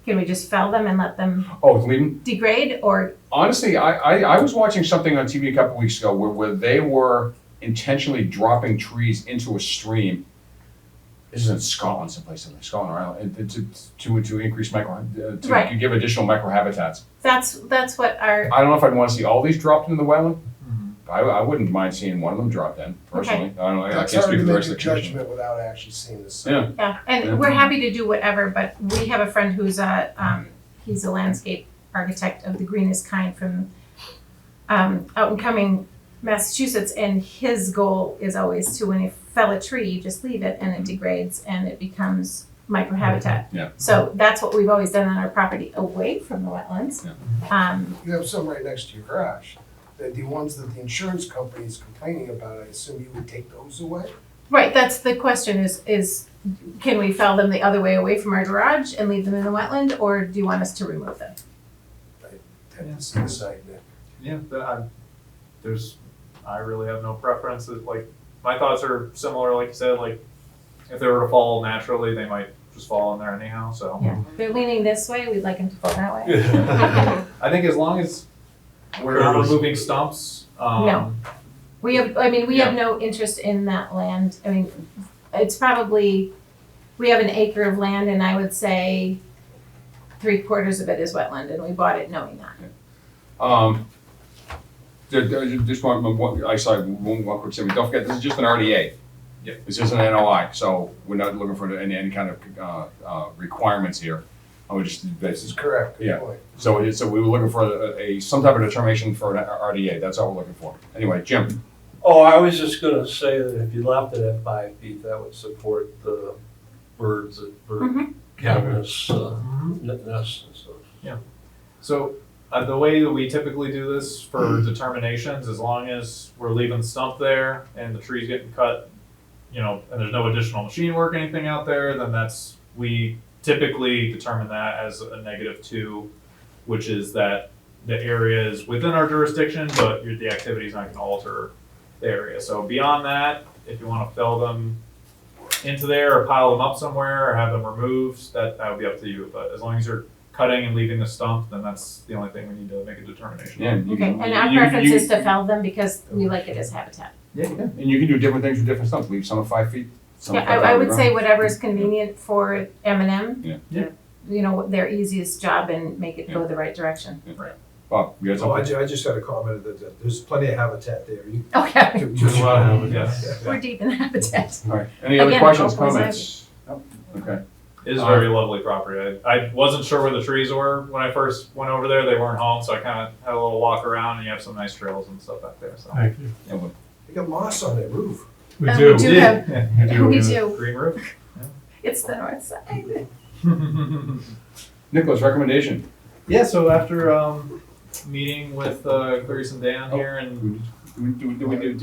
Can we just fell them and let them Oh, leave them? degrade or, Honestly, I was watching something on TV a couple weeks ago where they were intentionally dropping trees into a stream. This is in Scotland, someplace in Scotland or Ireland, to increase to Right. give additional microhabitats. that's what our, I don't know if I'd want to see all these dropped into the wetland. I wouldn't mind seeing one of them dropped in, personally. I don't know, I That's can't hard speak to for the make rest a of the commission. judgment without actually seeing this. Yeah, yeah, Yeah. and we're happy to do whatever, but we have a friend who's he's a landscape architect of the greenest kind from out in Cumming, Massachusetts, and his goal is always to, when you fell a tree, you just leave it and it degrades and it becomes microhabitat. Yeah. So that's what we've always done on our property away from the wetlands. Yeah. You have some right next to your garage. The ones that the insurance company is complaining about, I assume you would take those away? Right, that's the question is can we fell them the other way away from our garage and leave them in the wetland, or do you want us to remove them? Have to see the site, Nick. Yeah, I really have no preference. Like, my thoughts are similar, like you said, like, if they were to fall naturally, they might just fall in there anyhow, so. Yeah, they're leaning this way, we'd like them to fall that way. I think as long as we're not removing stumps, No. We have no interest in that land. I mean, it's probably, we have an acre of land and I would say 3/4 of it is wetland and we bought it knowing that. Just one quick statement, don't forget, this is just an RDA. Yeah. This isn't an NOI, so we're not looking for any kind of requirements here. This is correct. Good Yeah. point. So we were looking for some type of determination for an RDA, that's all we're looking for. Anyway, Jim, Oh, I was just gonna say that if you left it at 5 feet, that would support the birds that bird cavernous nests and stuff. so the way that we typically do this for determinations, as long as we're leaving the stump there and the tree's getting cut, and there's no additional machine work, anything out there, then we typically determine that as a -2, which is that the area is within our jurisdiction, but the activity is not gonna alter the area. So beyond that, if you wanna fell them into there or pile them up somewhere or have them removed, that would be up to you. But as long as you're cutting and leaving the stump, then that's the only thing we need to make a determination on. you Okay, can- and our you- preference you- is to fell them because we like it as habitat. Yeah, and you can do different things with different stumps, leave some at 5 feet, some Yeah, at 5 I feet. would say whatever is convenient for M&M. Yeah. Their easiest job and make it go the right direction. Bob, you had Oh, something? I just had a comment that there's plenty of habitat there. You Okay, can just- Yes. we're deep in habitat. All right, any other Again, questions, opposite. comments? No? Okay. It is very lovely property. I wasn't sure where the trees were when I first went over there. They weren't home, so I kind of had a little walk around, and you have some nice trails and stuff back there. So Thank you. They got moss on their roof. We We do. do have, we do. Green roof. It's the north side. Nicholas, recommendation? Yeah. So after meeting with Clarice and Dan here, and Do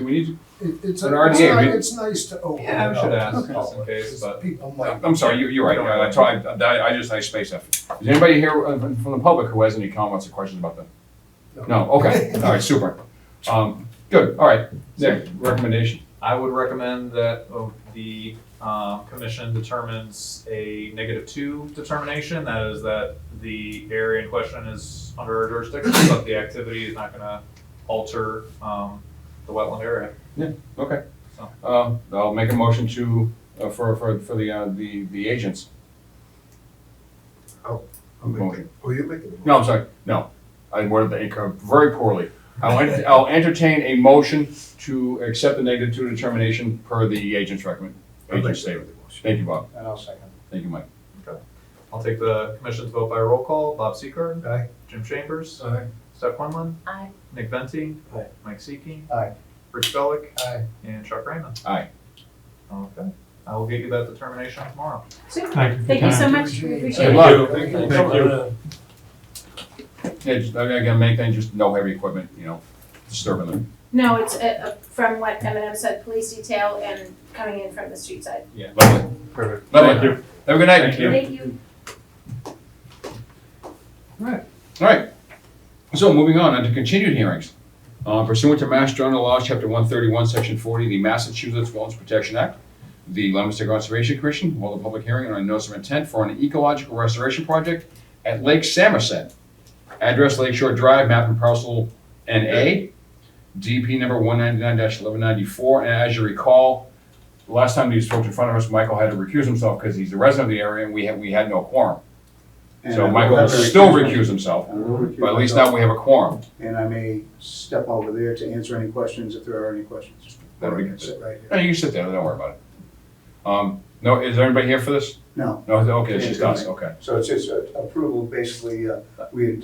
we need? It's An RDA, it's nice to open it yeah, I up should to ask the just in public, case, 'cause but people might. I'm sorry, you're right, I just spaced that. Is anybody here from the public who has any comments or questions about that? No, okay, all right, super. Good, all right, Nick, recommendation. I would recommend that the commission determines a -2 determination. That is that the area in question is under our jurisdiction, but the activity is not going to alter the wetland area. Okay. So. I'll make a motion to, for the agents. I'll make it. Oh, you're making the motion. No, I'm sorry, no, I worded the very poorly. I'll entertain a motion to accept the -2 determination per the agent's I'll agent make the statement. motion. Thank you, Bob. And I'll second. Thank you, Mike. I'll take the commission's vote by roll call. Bob Secord. Aye. Jim Chambers. Aye. Steph Quinlan. Aye. Nick Venti. Aye. Mike Seeking. Aye. Rich Bellick. Aye. And Chuck Raymond. Aye. Okay. I will get you that determination tomorrow. Super. Thank you. Thank you so Thank you. much. We appreciate Good it. luck. Thank you. Thank you. Yeah, just, again, main thing, just no heavy equipment, disturbing them. No, it's from what M&M said, police detail and coming in from the street side. Yeah. Lovely. Perfect. Lovely. Thank you. Have a good night. Thank you. Thank you. All right. So moving on to continued hearings. Pursuant to Mass General Laws, Chapter 131, Section 40, the Massachusetts Wetlands Protection Act, the Leominster Conservation Commission will hold a public hearing on a notice of intent for an ecological restoration project at Lake Samoset. Address Lakeshore Drive, map and parcel NA, DP number 199-1194. And as you recall, the last time these folks in front of us, Michael had to recuse himself because he's a resident of the area and we had no quorum. So And Michael I will will have to still recuse recuse himself, I will recuse but at least myself. now we have a quorum. And I may step over there to answer any questions if there are any questions. That'd be Or I can good. sit right here. No, you can sit there, don't worry about it. No, is there anybody here for this? No, No, okay, it's just us, okay. so it's just approval, basically, we had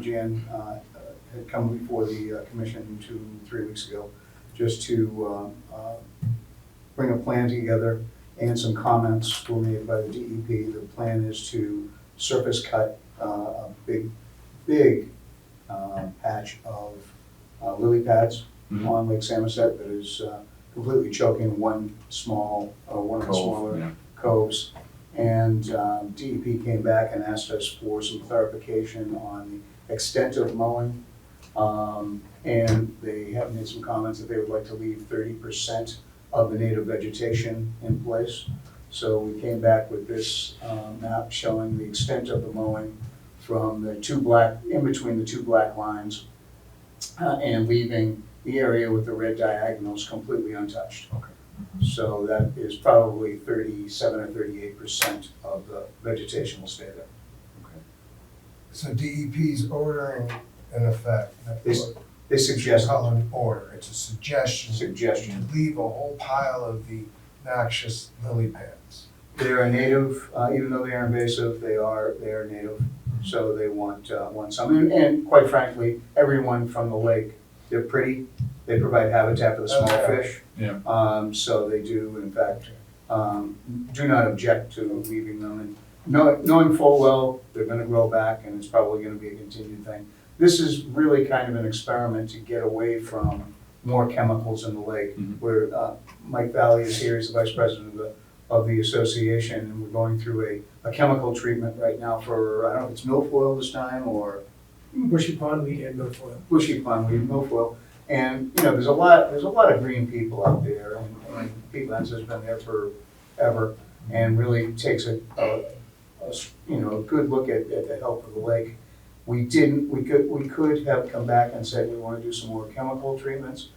Jan had come before the commission 3 weeks ago, just to bring a plan together, and some comments were made by the DEP. The plan is to surface cut a big patch of lily pads Mhm. on Lake Samoset that is completely choking one of the Cove, smaller yeah. coves. And DEP came back and asked us for some clarification on the extent of mowing. And they have made some comments that they would like to leave 30% of the native vegetation in place. So we came back with this map showing the extent of the mowing from the in between the two black lines, and leaving the area with the red diagonals completely untouched. Okay. So that is probably 37 or 38% of the vegetation will stay there. So DEP's ordering in effect. They suggest Call it an order, it's a suggestion. suggestion. To leave a whole pile of the noxious lily pads. They are native, even though they are invasive, they are native. So they want some, and quite frankly, everyone from the lake, they're pretty, they provide habitat for the small fish. Yeah. So they do, in fact, do not object to leaving them, and knowing full well, they're gonna grow back, and it's probably gonna be a continued thing. This is really kind of an experiment to get away from more chemicals in the lake. Where Mike Valley is here, he's the vice president of the association, and we're going through a chemical treatment right now for, I don't know if it's milfoil this time, or Bushy pondweed and milfoil. bushy pondweed, milfoil. And, you know, there's a lot of green people out there, and Pete Lenz has been there forever, and really takes a good look at the health of the lake. We could have come back and said we want to do some more chemical treatments,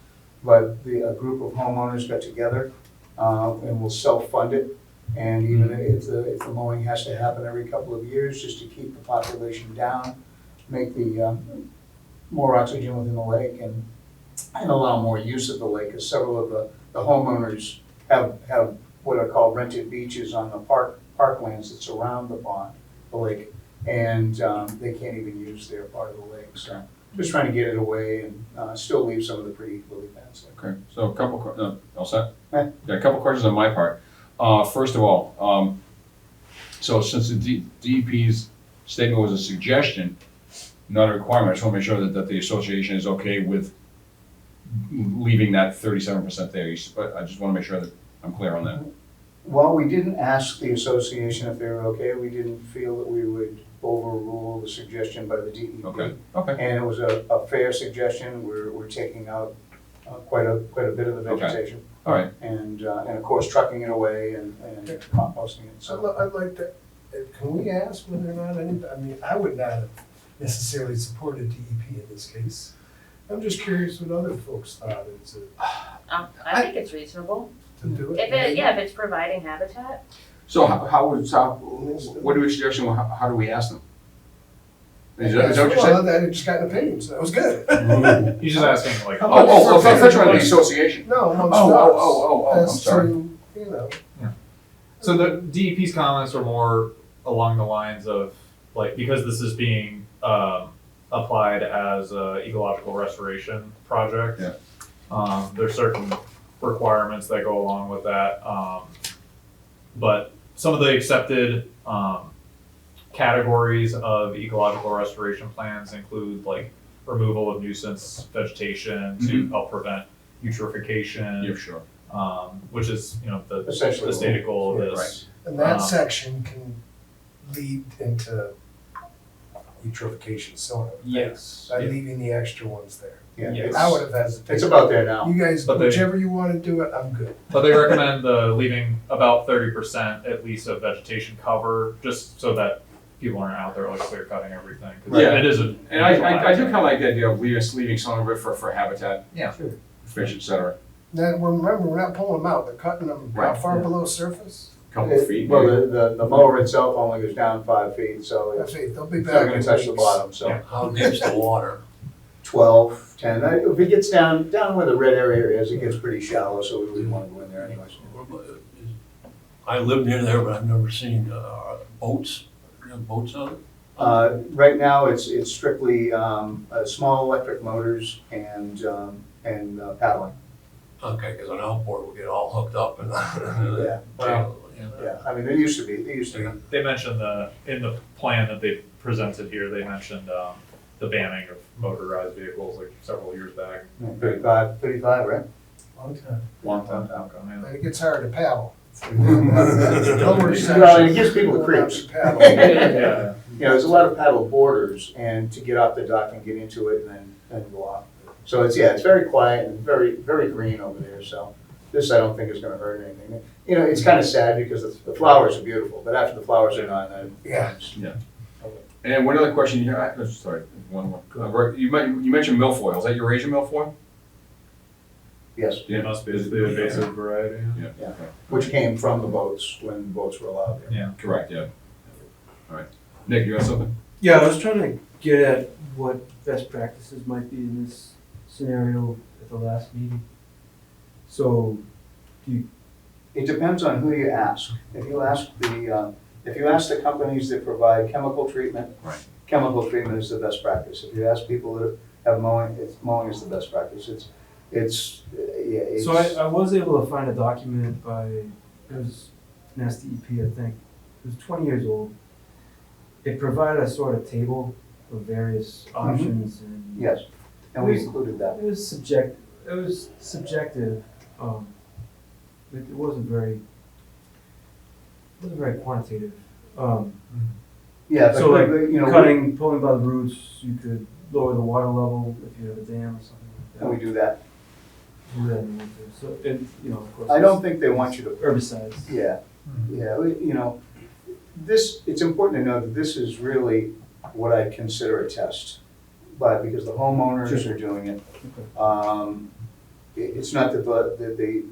but a group of homeowners got together and will self-fund it. And even if the mowing has to happen every couple of years, just to keep the population down, make the more oxygen within the lake, and allow more use of the lake, because several of the homeowners have what are called rented beaches on the parklands that surround the lake, and they can't even use their part of the lake. So just trying to get it away and still leave some of the pretty lily pads there. Okay, so a couple, all set? Yeah. Yeah, a couple questions on my part. First of all, so since the DEP's statement was a suggestion, not a requirement, I just want to make sure that the association is okay with leaving that 37% there. But I just want to make sure that I'm clear on that. Well, we didn't ask the association if they were okay. We didn't feel that we would overrule the suggestion by the DEP. Okay, okay. And it was a fair suggestion. We're taking out quite a bit of the Okay. vegetation. All right. And of course, trucking it away and composting it. So I'd like to, can we ask whether or not I mean, I would not have necessarily supported DEP in this case. I'm just curious what other folks thought, is it I think it's reasonable. to do it? If it's providing habitat. So what do we suggest, and how do we ask them? Is that what you're saying? Well, I just got an opinion, so that was good. He's just asking like. Oh, I thought you were the association. No, amongst Oh, us. I'm As sorry. to, you know, So the DEP's comments are more along the lines of, like, because this is being applied as a ecological restoration project. Yeah. There's certain requirements that go along with that. But some of the accepted categories of ecological restoration plans include like removal of nuisance vegetation to help prevent eutrophication. Yeah, sure. Which is, the Essentially, stated goal of this. and that section can lead into eutrophication, so on. Yes. By leaving the extra ones there. yeah, Yes. I would have hesitated. it's about there now. You guys, But they- whichever you want to do it, I'm good. But they recommend leaving about 30% at least of vegetation cover, just so that people aren't out there like clear cutting everything. 'Cause Yeah. it is a. And I do kind of like the idea of leaving some of it for habitat, Yeah. fish, et cetera. Now, remember, we're not pulling them out, they're cutting them how Right. far below surface? Couple of feet. Well, maybe. the mower itself only goes down 5 feet, so That's it's it, they'll be not back. gonna in touch the weeks. bottom, so. Yeah. How deep's the water? 12, 10. If it gets down where the red area is, it gets pretty shallow, so we wouldn't want to go in there anyways. I live near there, but I've never seen boats. You have boats on it? Right now, it's strictly small electric motors and paddling. Okay, because an outboard will get all hooked up and. Yeah, well, yeah, I mean, there used to be. They mentioned in the plan that they presented here, they mentioned the banning of motorized vehicles like several years back. 35, right? Long time. Long time ago, yeah. And it gets hard to paddle. Well, it gives people the creeps. Paddle. Yeah. There's a lot of paddle borders, and to get off the dock and get into it and then go off. So it's very quiet and very, very green over there, so this I don't think is gonna hurt anything. You know, it's kinda sad because the flowers are beautiful, but after the flowers are gone, then. Yeah. And one other question, sorry, one more. You mentioned milfoil, is that Eurasian milfoil? Yes, It must be the invasive variety. Yeah. Yeah. Okay. which came from the boats, when boats were allowed there. Yeah. Correct, yeah. All right. Nick, you have something? Yeah, I was trying to get at what best practices might be in this scenario at the last meeting. So, It depends on who you ask. If you ask the companies that provide chemical treatment, Right. chemical treatment is the best practice. If you ask people that have mowing, mowing is the best practice. so I was able to find a document by, it was Nasty EP, I think. It was 20 years old. It provided a sort of table of various options and Yes, and we included that. it was subjective. It wasn't very quantitative. Yeah, So like you know, pulling by the roots, you could lower the water level if you have a dam or something like that. and we do that. Do that in the winter. So, and, of course. I don't think they want you to, Herbicides. yeah, it's important to know that this is really what I consider a test. But because the homeowners are doing it, it's not that the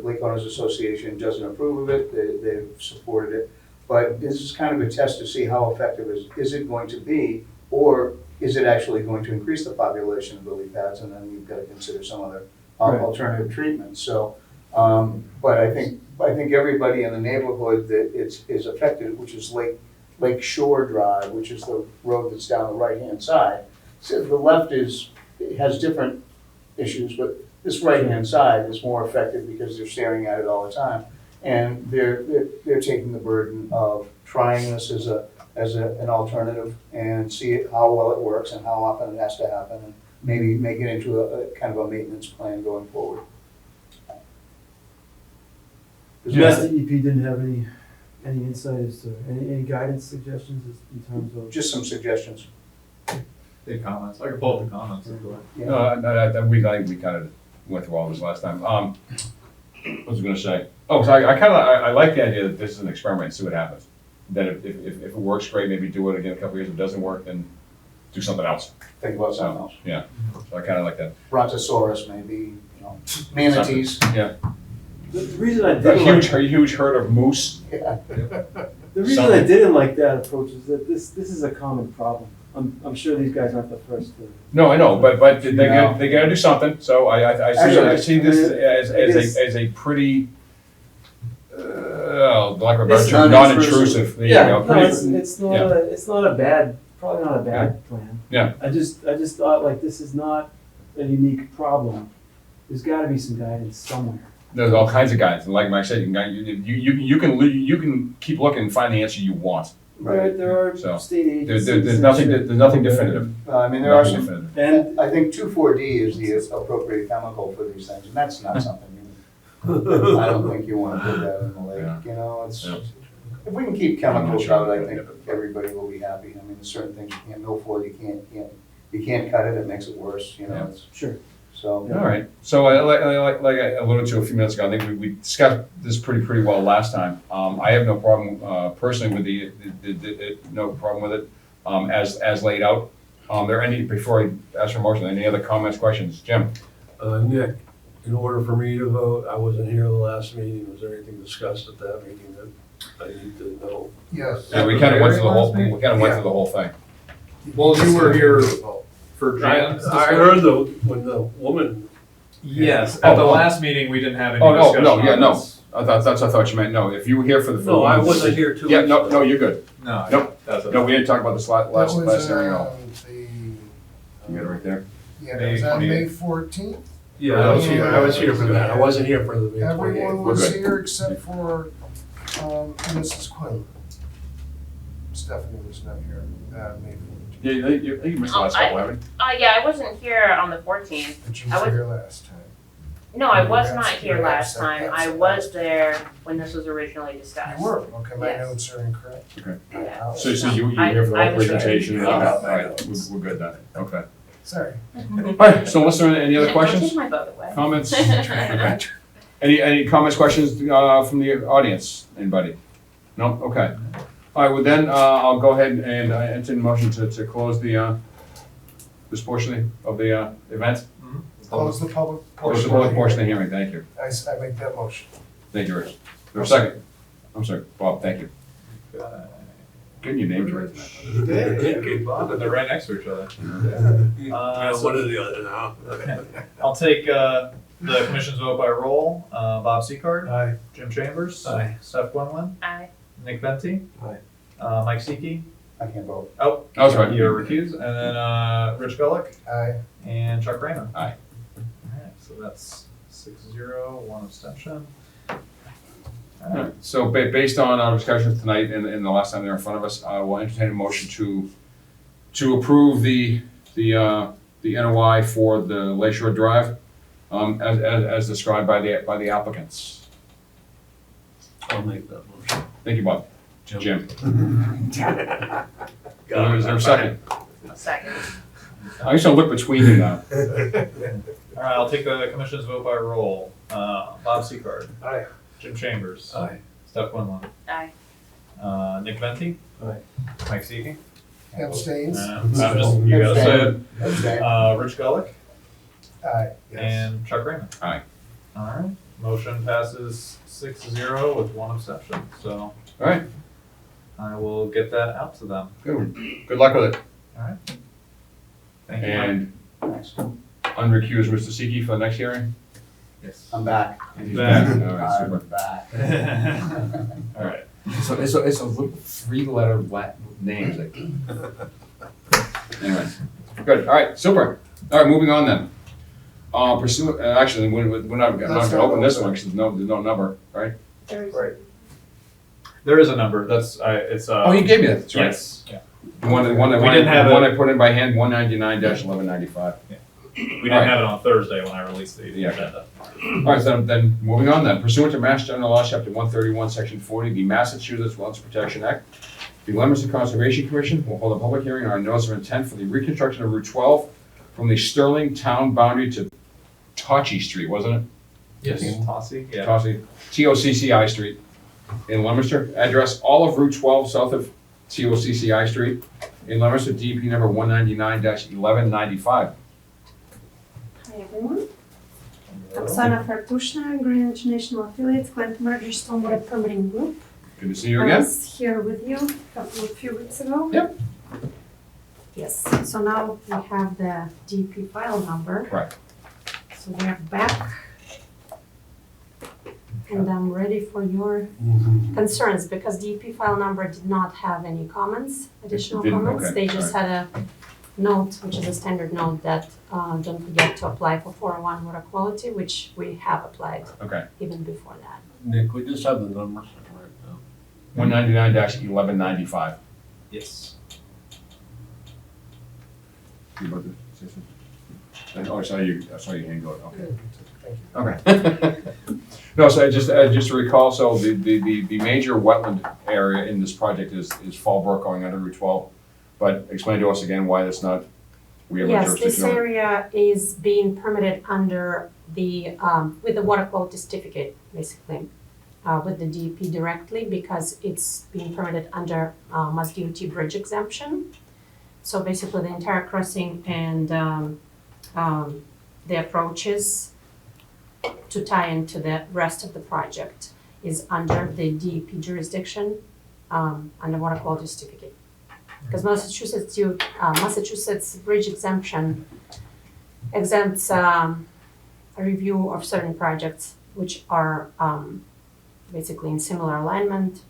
Lake Owners Association doesn't approve of it, they've supported it. But this is kind of a test to see how effective is it going to be, or is it actually going to increase the population of lily pads, and then you've got to consider some other Right. alternative treatments. So, but I think everybody in the neighborhood that is affected, which is Lake Shore Drive, which is the road that's down the right-hand side. So the left has different issues, but this right-hand side is more affected because they're staring at it all the time. And they're taking the burden of trying this as an alternative and see how well it works and how often it has to happen, and maybe make it into a kind of a maintenance plan going forward. Nasty EP didn't have any insight as to, any guidance suggestions in terms of? Just some suggestions. Big comments. I can pull up the comments. If you like. Yeah. We kind of went through all this last time. What was I gonna say? Oh, so I like the idea that this is an experiment, see what happens. Then if it works, great, maybe do it again in a couple years. If it doesn't work, then do something else. Think about something else. Yeah, so I kind of like that. Brontosaurus maybe, manatees. Yeah. The reason I A didn't huge herd of moose. Yeah. the reason I didn't like that approach is that this is a common problem. I'm sure these guys aren't the first to. No, I know, but they gotta do something. So I see this as a pretty, like a It's non-intrusive. There you Yeah, go. no, Pretty- it's not a bad, probably not a bad plan. Yeah. I just thought like this is not a unique problem. There's gotta be some guidance somewhere. There's all kinds of guys, and like Mike said, you can keep looking and find the answer you want. There are So, state agencies. There's nothing definitive. I mean, there are Nothing some, definitive. And I think 2,4-D is the appropriate chemical for these things, and that's not something I don't think you wanna put that in the lake, Yeah. it's, Yeah. if we can keep I'm not chemicals sure out, I about think that. everybody will be happy. I mean, there's certain things you can't mill for, you can't cut it, it makes it worse, Yeah. sure. So. All right, so like I alluded to a few minutes ago, I think we discussed this pretty well last time. I have no problem, personally with no problem with it, as laid out. Before I ask for a motion, any other comments, questions? Jim? Nick, in order for me to vote, I wasn't here the last meeting. Was there anything discussed at that meeting that I need to know? Yes. Yeah, we kind of went through the whole, Last meeting? the whole thing. Well, you were here for I Jan's. heard when the woman. Yes, at the last meeting, we didn't have any discussion on this. I thought you meant, no, if you were here for the. No, I wasn't here too. Yeah, no, you're good. No. Nope. That's No, we didn't talk about this last That was, hearing at all. the, You got it right there. yeah, that was on May 14th. Yeah, I was here for that. I wasn't here for the May 28th. Everyone We're was good. here except for, Mrs. Quinn. Stephanie was not here, May 14th. Yeah, you missed the last couple, haven't you? Yeah, I wasn't here on the 14th. But you I were was- here last time. No, I was You're not absent. here You're last absent. time. I Absent. was there when this was originally discussed. You were, okay, my Yes. notes are incorrect. Yeah. So you were here for the I whole was there. presentation? Yes. All right, we're good then, okay. Sorry. All right, so unless there are any other Don't take questions, my vote away. comments? Okay. Any comments, questions, from the audience? Anybody? No? Okay. All right, well then, I'll go ahead and entertain a motion to close this portion of the event. Close the public Close the portion. public portion of the hearing, thank you. I make that motion. Thank you, Rich. Is there a second? I'm sorry, Bob, thank you. Getting your names right tonight. Bob, and they're right next to each other. One or the other now. I'll take the commission's vote by roll. Bob Seacard. Aye. Jim Chambers. Aye. Steph Quinlan. Aye. Nick Venti. Aye. Mike Seiki. I can't vote. Oh, That's right. you're recused. And then Rich Gullick Aye. and Chuck Raymond. Aye. Alright, so that's 6-0, one abstention. All right, so based on our discussions tonight and the last time they were in front of us, I will entertain a motion to approve the NOI for the Lakeshore Drive, as described by the applicants. I'll make that motion. Thank you, Bob. Jim. Is Got there a second? A second. I'm just gonna look between you now. Alright, I'll take the commission's vote by roll. Bob Seacard. Aye. Jim Chambers. Aye. Steph Quinlan. Aye. Nick Venti. Aye. Mike Seiki. Abstains? I'm just, you gotta say it. Abstain. Rich Gullick Aye. and Chuck Raymond. Aye. Alright, motion passes 6-0 with one abstention, so All right, I will get that out to them. good luck with it. Alright. Thank you, Mike. And Thanks. unrecused Mr. Siki for the next hearing? Yes. I'm back. He's Back. All right, I'm super. back. Alright, So it's a little three-letter names. Anyways, good. All right, super. All right, moving on then. Pursue. Actually, we're not gonna open this one because there's no number, right? Right. there is a number, that's, it's, Oh, you gave me that. That's right. yes, yeah. The one that We didn't have the one it. I put in by hand, 199-1195. We didn't have it on Thursday when I released the Yeah. agenda. All right, so then moving on then. Pursuant to Mass General Law, Chapter 131, Section 40, the Massachusetts Wetlands Protection Act, the Leominster Conservation Commission will hold a public hearing on a notice of intent for the reconstruction of Route 12 from the Sterling town boundary to Tocci Street, wasn't it? Yes. Tossie, yeah. Tocci, TOCCI Street in Leominster. Address all of Route 12 south of TOCCI Street in Leominster, DP number 199-1195. Hi everyone, I'm Sana Fartushna, Greenwich National Affiliates, Clinton Merger Stormwater Permitting Group. Good to see you I again. was here with you a few weeks ago. Yep. Yes, so now we have the DP file number. Correct. So we're back. And I'm ready for your concerns because DP file number did not have any comments, additional Didn't, comments. okay, They just had a note, which is a standard note that don't forget to apply for 401 water quality, which we have applied Okay. even before that. Nick, we just have the numbers right now. 199-1195. Yes. You about to say something? Oh, I saw you hand go, okay. Thank you. Okay. No, so just to recall, so the major wetland area in this project is Fallbrook going under Route 12. But explain to us again why that's not, we have a Yes, this jurisdiction over it. area is being permitted under the, with the water quality certificate, basically, with the DEP directly, because it's being permitted under Mass DOT bridge exemption. So basically, the entire crossing and the approaches to tie into the rest of the project is under the DEP jurisdiction, under water quality certificate. Because Massachusetts bridge exemption exempts a review of certain projects which are basically in similar alignment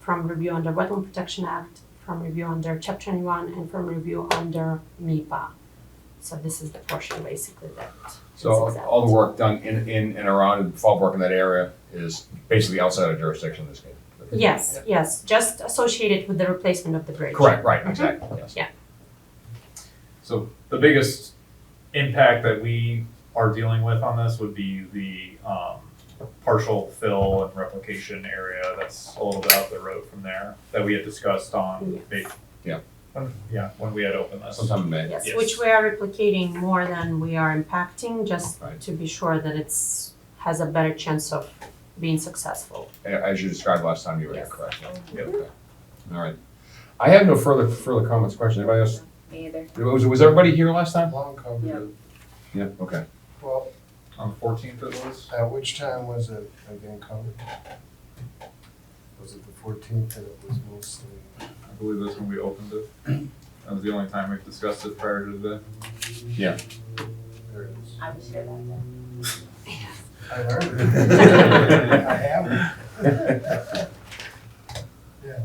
from review under Wetland Protection Act, from review under Chapter 21, and from review under MIPA. So this is the portion basically that So is exempt. all the work done in and around Fallbrook in that area is basically outside of jurisdiction in this case? Yes, yes, just associated with the replacement of the bridge. Correct, right, exactly, yes. Yeah. So the biggest impact that we are dealing with on this would be the partial fill and replication area that's a little bit out the road from there that we had discussed on. Yeah. When we had opened this. Sometime in May. Yes, Yes. which we are replicating more than we are impacting, just Right. to be sure that it's has a better chance of being successful. As you described last time you were here, Yes. correct? Yeah, okay. All right. I have no further comments, questions. Anybody else? Me either. Was everybody here last time? Long covered. Yeah. Yeah, okay. Well, On the 14th it was? at which time was it again covered? Was it the 14th that it was mostly? I believe that's when we opened it. That was the only time we've discussed it prior to today. Yeah. There it is. I was here that day. I learned it. I have it. Yeah.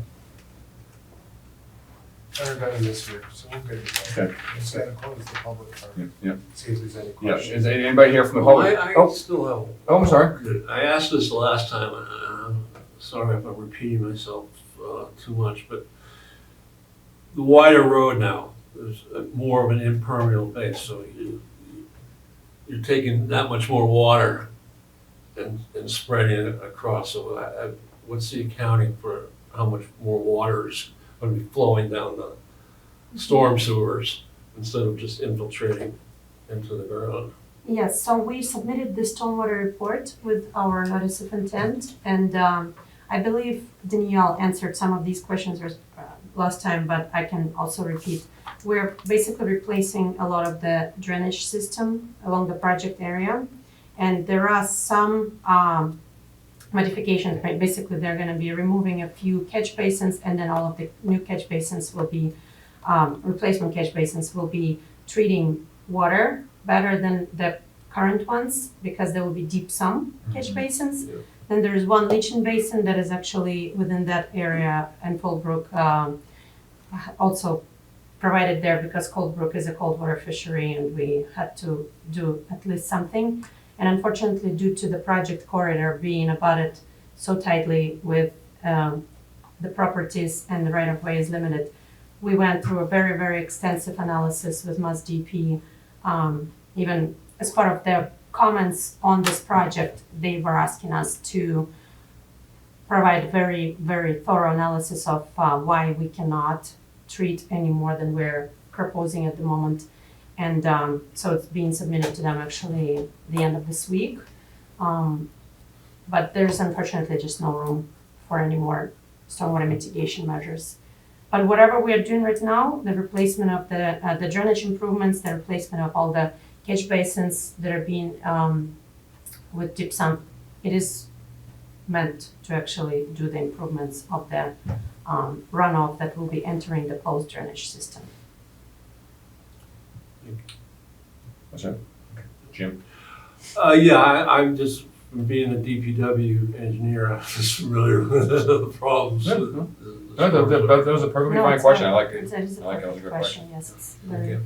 Everybody is here, so we're good to go. Okay. Just gotta close the public part, Yeah. see if there's any Yeah. questions. Is there anybody here from the public? I Oh, still have. oh, I'm sorry. I asked this last time, sorry if I'm repeating myself too much, but the wider road now, there's more of an impermeable base, so you're taking that much more water and spreading it across, so what's the accounting for how much more water is going to be flowing down the storm sewers instead of just infiltrating into the ground? Yes, so we submitted the stormwater report with our notice of intent, and I believe Danielle answered some of these questions last time, but I can also repeat. We're basically replacing a lot of the drainage system along the project area, and there are some modifications. Basically, they're going to be removing a few catch basins, and then all of the new catch basins will be, replacement catch basins will be treating water better than the current ones, because there will be deep sump catch basins. Yeah. Then there is one leaching basin that is actually within that area, and Coldbrook also provided there, because Coldbrook is a cold water fishery and we had to do at least something. And unfortunately, due to the project corridor being abutted so tightly with the properties and the right of way is limited, we went through a very, very extensive analysis with Mass DP. Even as part of their comments on this project, they were asking us to provide very, very thorough analysis of why we cannot treat any more than we're proposing at the moment. And so it's being submitted to them actually the end of this week. But there's unfortunately just no room for any more stormwater mitigation measures. But whatever we are doing right now, the replacement of the drainage improvements, the replacement of all the catch basins that are being with deep sump, it is meant to actually do the improvements of the runoff that will be entering the closed drainage system. That's it. Jim? Yeah, I'm just, being a DPW engineer, I'm just familiar with the problems. Yeah, with no. the That was a perfectly fine it's question. I a- like it. It is a I like it. That was a perfect good question, yes, it's very Okay.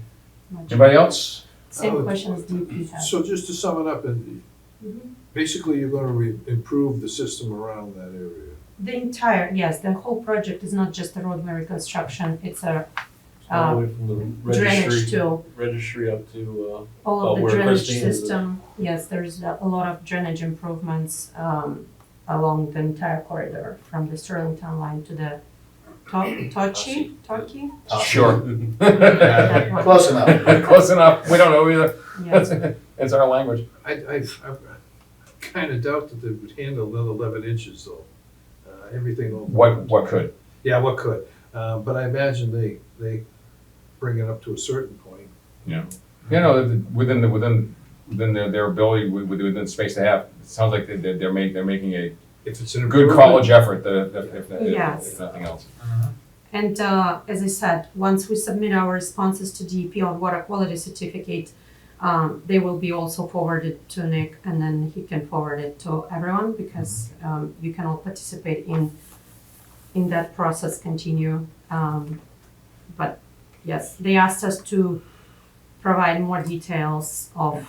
much. Anybody else? Same question as DP had. So just to sum it up, basically you're gonna improve the system around that area. The entire, yes, the whole project is not just a roadway reconstruction, it's a all the way from the drainage registry, too. registry up to, All Oh, of the where drainage Christine is. system, yes, there's a lot of drainage improvements along the entire corridor from the Sterling Town line to the Tochi? Sure. That one. Close enough. Close enough. We don't know either. Yes. It's our language. I kinda doubt that they would handle another 11 inches though. Everything over. What could? Yeah, what could, but I imagine they bring it up to a certain point. Yeah. You know, within their ability, within the space they have, it sounds like they're making a If it's an good improvement. college effort, Yes. if nothing else. And as I said, once we submit our responses to DEP on water quality certificate, they will be also forwarded to Nick, and then he can forward it to everyone, because you can all participate in that process, continue. But yes, they asked us to provide more details of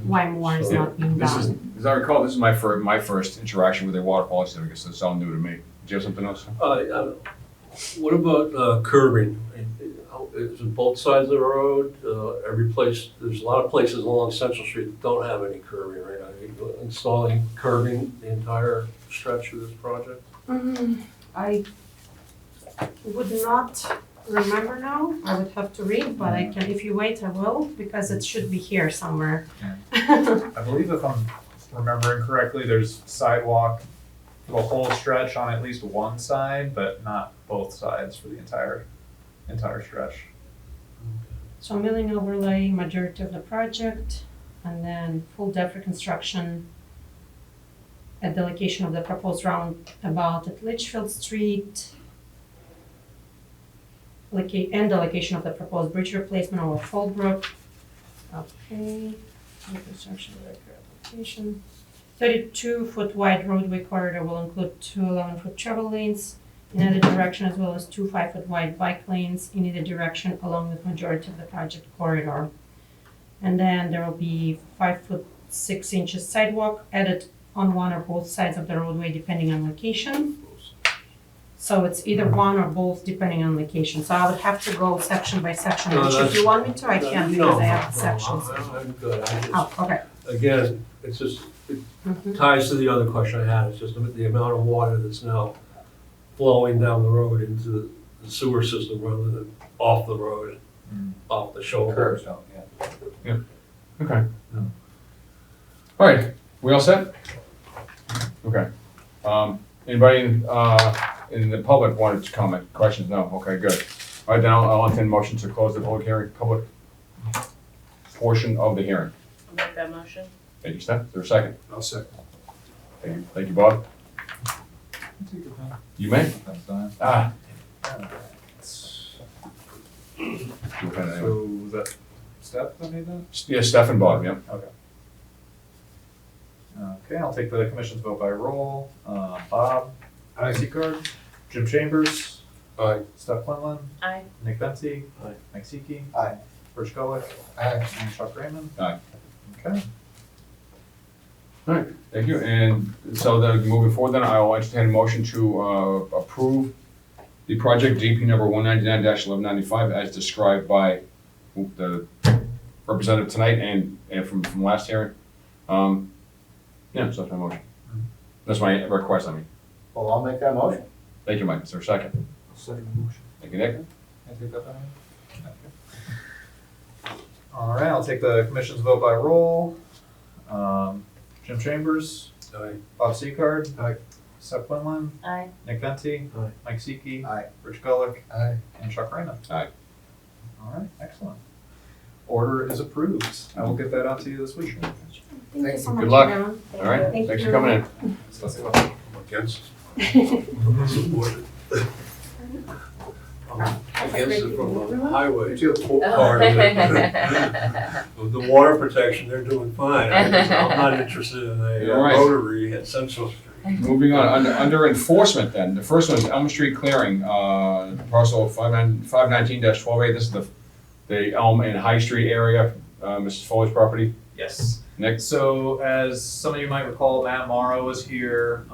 why more is not being This is, done. as I recall, this is my first interaction with their water quality certificate, so it's all new to me. Do you have something else? what about curbing? Is it both sides of the road? Every place, there's a lot of places along Central Street that don't have any curbing right now. Are you installing curbing the entire stretch of this project? I would not remember now. I would have to read, but I can, if you wait, I will, because it should be here somewhere. I believe if I'm remembering correctly, there's sidewalk for the whole stretch on at least one side, but not both sides for the entire stretch. So milling overlay, majority of the project, and then full depth reconstruction at the location of the proposed roundabout at Litchfield Street. And the location of the proposed bridge replacement over Fallbrook. Okay, reconstruction record application. 32-foot wide roadway corridor will include 2 11-foot travel lanes in either direction, as well as 2 5-foot wide bike lanes in either direction, along with majority of the project corridor. And then there will be 5 foot 6 inches sidewalk added on one or both sides of the roadway, depending on location. So it's either one or both, depending on location. So I would have to go section by section, No, which if that's- you want me to, I can, because I have the sections. I'm good, I just, Oh, okay. again, it's just, it Mhm. ties to the other question I had, it's just the amount of water that's now flowing down the road into the sewer system rather than off the road, off the shoulder. Curves don't, yeah. Okay. All right, we all set? Okay. Anybody in the public wanted to comment? Questions? No? Okay, good. All right, then I'll entertain a motion to close the public hearing, public portion of the hearing. I'll make that motion. Thank you, Steph. Is there a second? I'll second. Thank you, Bob. You may. That's fine. Ah. So was that Steph that made that? Yeah, Steph and Bob, yeah. Okay. Okay, I'll take the commission's vote by roll. Bob Aye. Seacard, Jim Chambers, Aye. Steph Quinlan, Aye. Nick Bency, Aye. Mike Siki, Aye. Rich Gullick, Aye. and Chuck Raymond. Aye. Okay. All right, thank you. And so then moving forward, then I will entertain a motion to approve the project DP number 199-1195 as described by the representative tonight and from last hearing. Yeah, so that's my motion. That's my request, I mean. Well, I'll make that motion. Thank you, Mike. Is there a second? Second motion. Thank you, Nick. Can I take that back? Okay. All right, I'll take the commission's vote by roll. Jim Chambers, Aye. Bob Seacard. Aye. Steph Quinlan, Aye. Nick Bency. Aye. Mike Siki. Aye. Rich Gullick, Aye. and Chuck Raymond. Aye. All right, excellent. Order is approved. I will get that out to you this week. Thank you Thank so you. much, Good luck. everyone. All right, Thank thanks you. for coming in. Against? Support it. Against it from the highway part of it. With the water protection, they're doing fine. I'm not interested in a All right. rotary at Central Street. Moving on, under enforcement then, the first one is Elm Street clearing, parcel 519-12A. This is the Elm and High Street area, Mrs. Foley's property. Yes. Nick? So as some of you might recall, Matt Morrow was here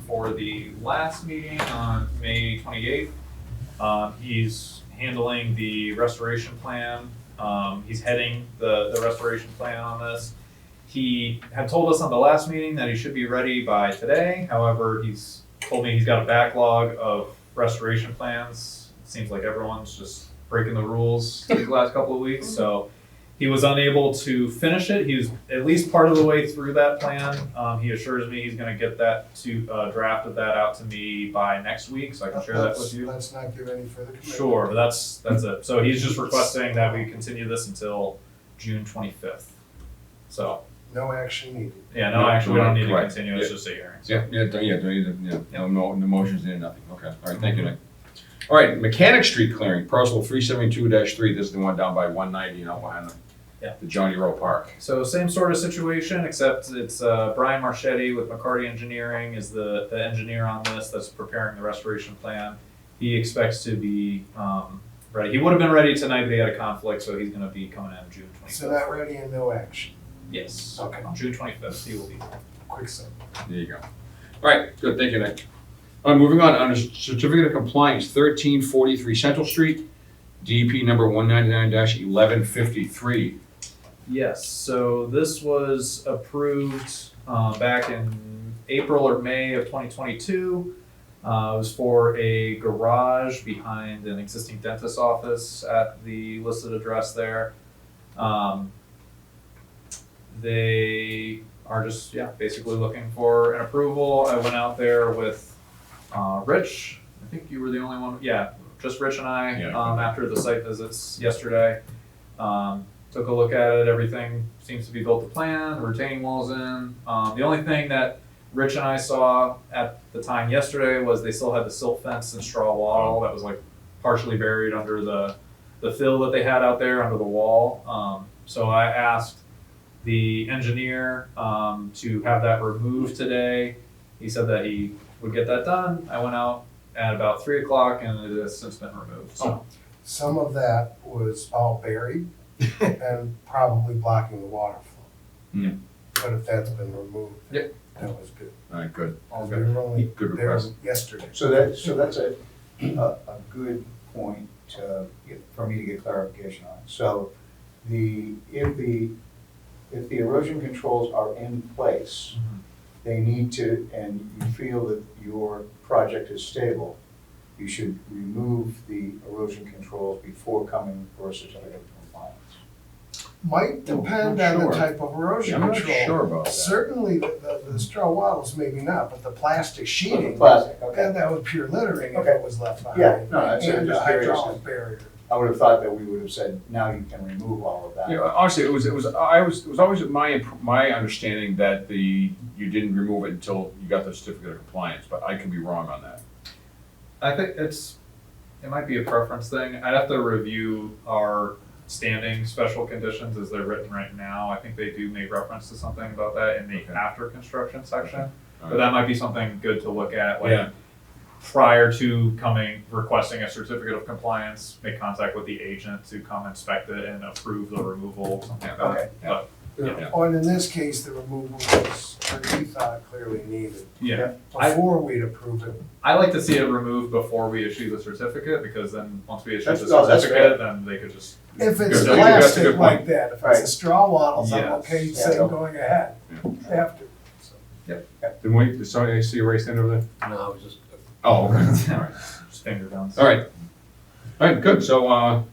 for the last meeting on May 28th. He's handling the restoration plan. He's heading the restoration plan on this. He had told us on the last meeting that he should be ready by today. However, he's told me he's got a backlog of restoration plans. It seems like everyone's just breaking the rules these last couple of weeks. So he was unable to finish it. He was at least part of the way through that plan. He assures me he's gonna get that drafted that out to me by next week, so I can share that with you. Let's not give any further commitment. Sure, but that's it. So he's just requesting that we continue this until June 25th. So, No action needed. yeah, no, actually, we don't need to Correct. continue, it's just a hearing. So. Don't need to, no motions, nothing. Okay, all right, thank you, Nick. All right, Mechanic Street clearing, parcel 372-3. This is the one down by 190, behind the Johnny Rowe Park. So same sort of situation, except it's Brian Marchetti with McCarty Engineering is the engineer on this that's preparing the restoration plan. He expects to be ready. He would have been ready tonight, but he had a conflict, so he's going to be coming in June 25th. So not ready and no action. Yes. Okay. On June 25th, he will be. Quick sip. There you go. All right, good, thank you, Nick. Moving on, under certificate of compliance, 1343 Central Street, DEP number 199-1153. Yes, so this was approved back in April or May of 2022. It was for a garage behind an existing dentist's office at the listed address there. They are just, yeah, basically looking for an approval. I went out there with, Rich, I think you were the only one, yeah, just Rich and I, Yeah. after the site visits yesterday. Took a look at it, everything seems to be built to plan, the retaining wall's in. The only thing that Rich and I saw at the time yesterday was they still had the silt fence and straw wattle that was like partially buried under the fill that they had out there under the wall. So I asked the engineer to have that removed today. He said that he would get that done. I went out at about 3 o'clock and it has since been removed. So Some of that was all buried and probably blocking the water flow. Yeah. But if that's been removed, Yeah. that was good. All right, good. all We good. were only Good there request. yesterday. So that's a good point for me to get clarification on. So if the erosion controls are in place, they need to, and you feel that your project is stable, you should remove the erosion controls before coming for a certificate of compliance. Might I'm depend not on the sure. type of erosion I'm not control. sure about that. Certainly, the straw wattles maybe not, but the plastic sheeting, Plastic, okay. that was pure littering if Okay. it was left behind. Yeah, no, that's And just a curious. hydraulic barrier. I would have thought that we would have said, now you can remove all of that. Yeah, honestly, it was always my understanding that you didn't remove it until you got the certificate of compliance, but I could be wrong on that. I think it might be a preference thing. I'd have to review our standing special conditions as they're written right now. I think they do make reference to something about that in the Okay. after construction section. But All that might be something good to look at, like Yeah. prior to requesting a certificate of compliance, make contact with the agent to come inspect it and approve the removal, something like that. Okay. But, Yeah. Oh, and in this case, the removal was what we thought clearly needed. yeah. Before we'd approve it. I like to see it removed before we issue the certificate, because then once we issue the That's certificate, then they could just. If Good. it's That's a plastic good like point. that, if it's a Right. straw wattles, I'm Yes. okay Yeah. saying going ahead after. Then wait, sorry, I see a race hand over there? No, I was just, Oh, okay, all right. Just finger guns. All right. All right, good, so,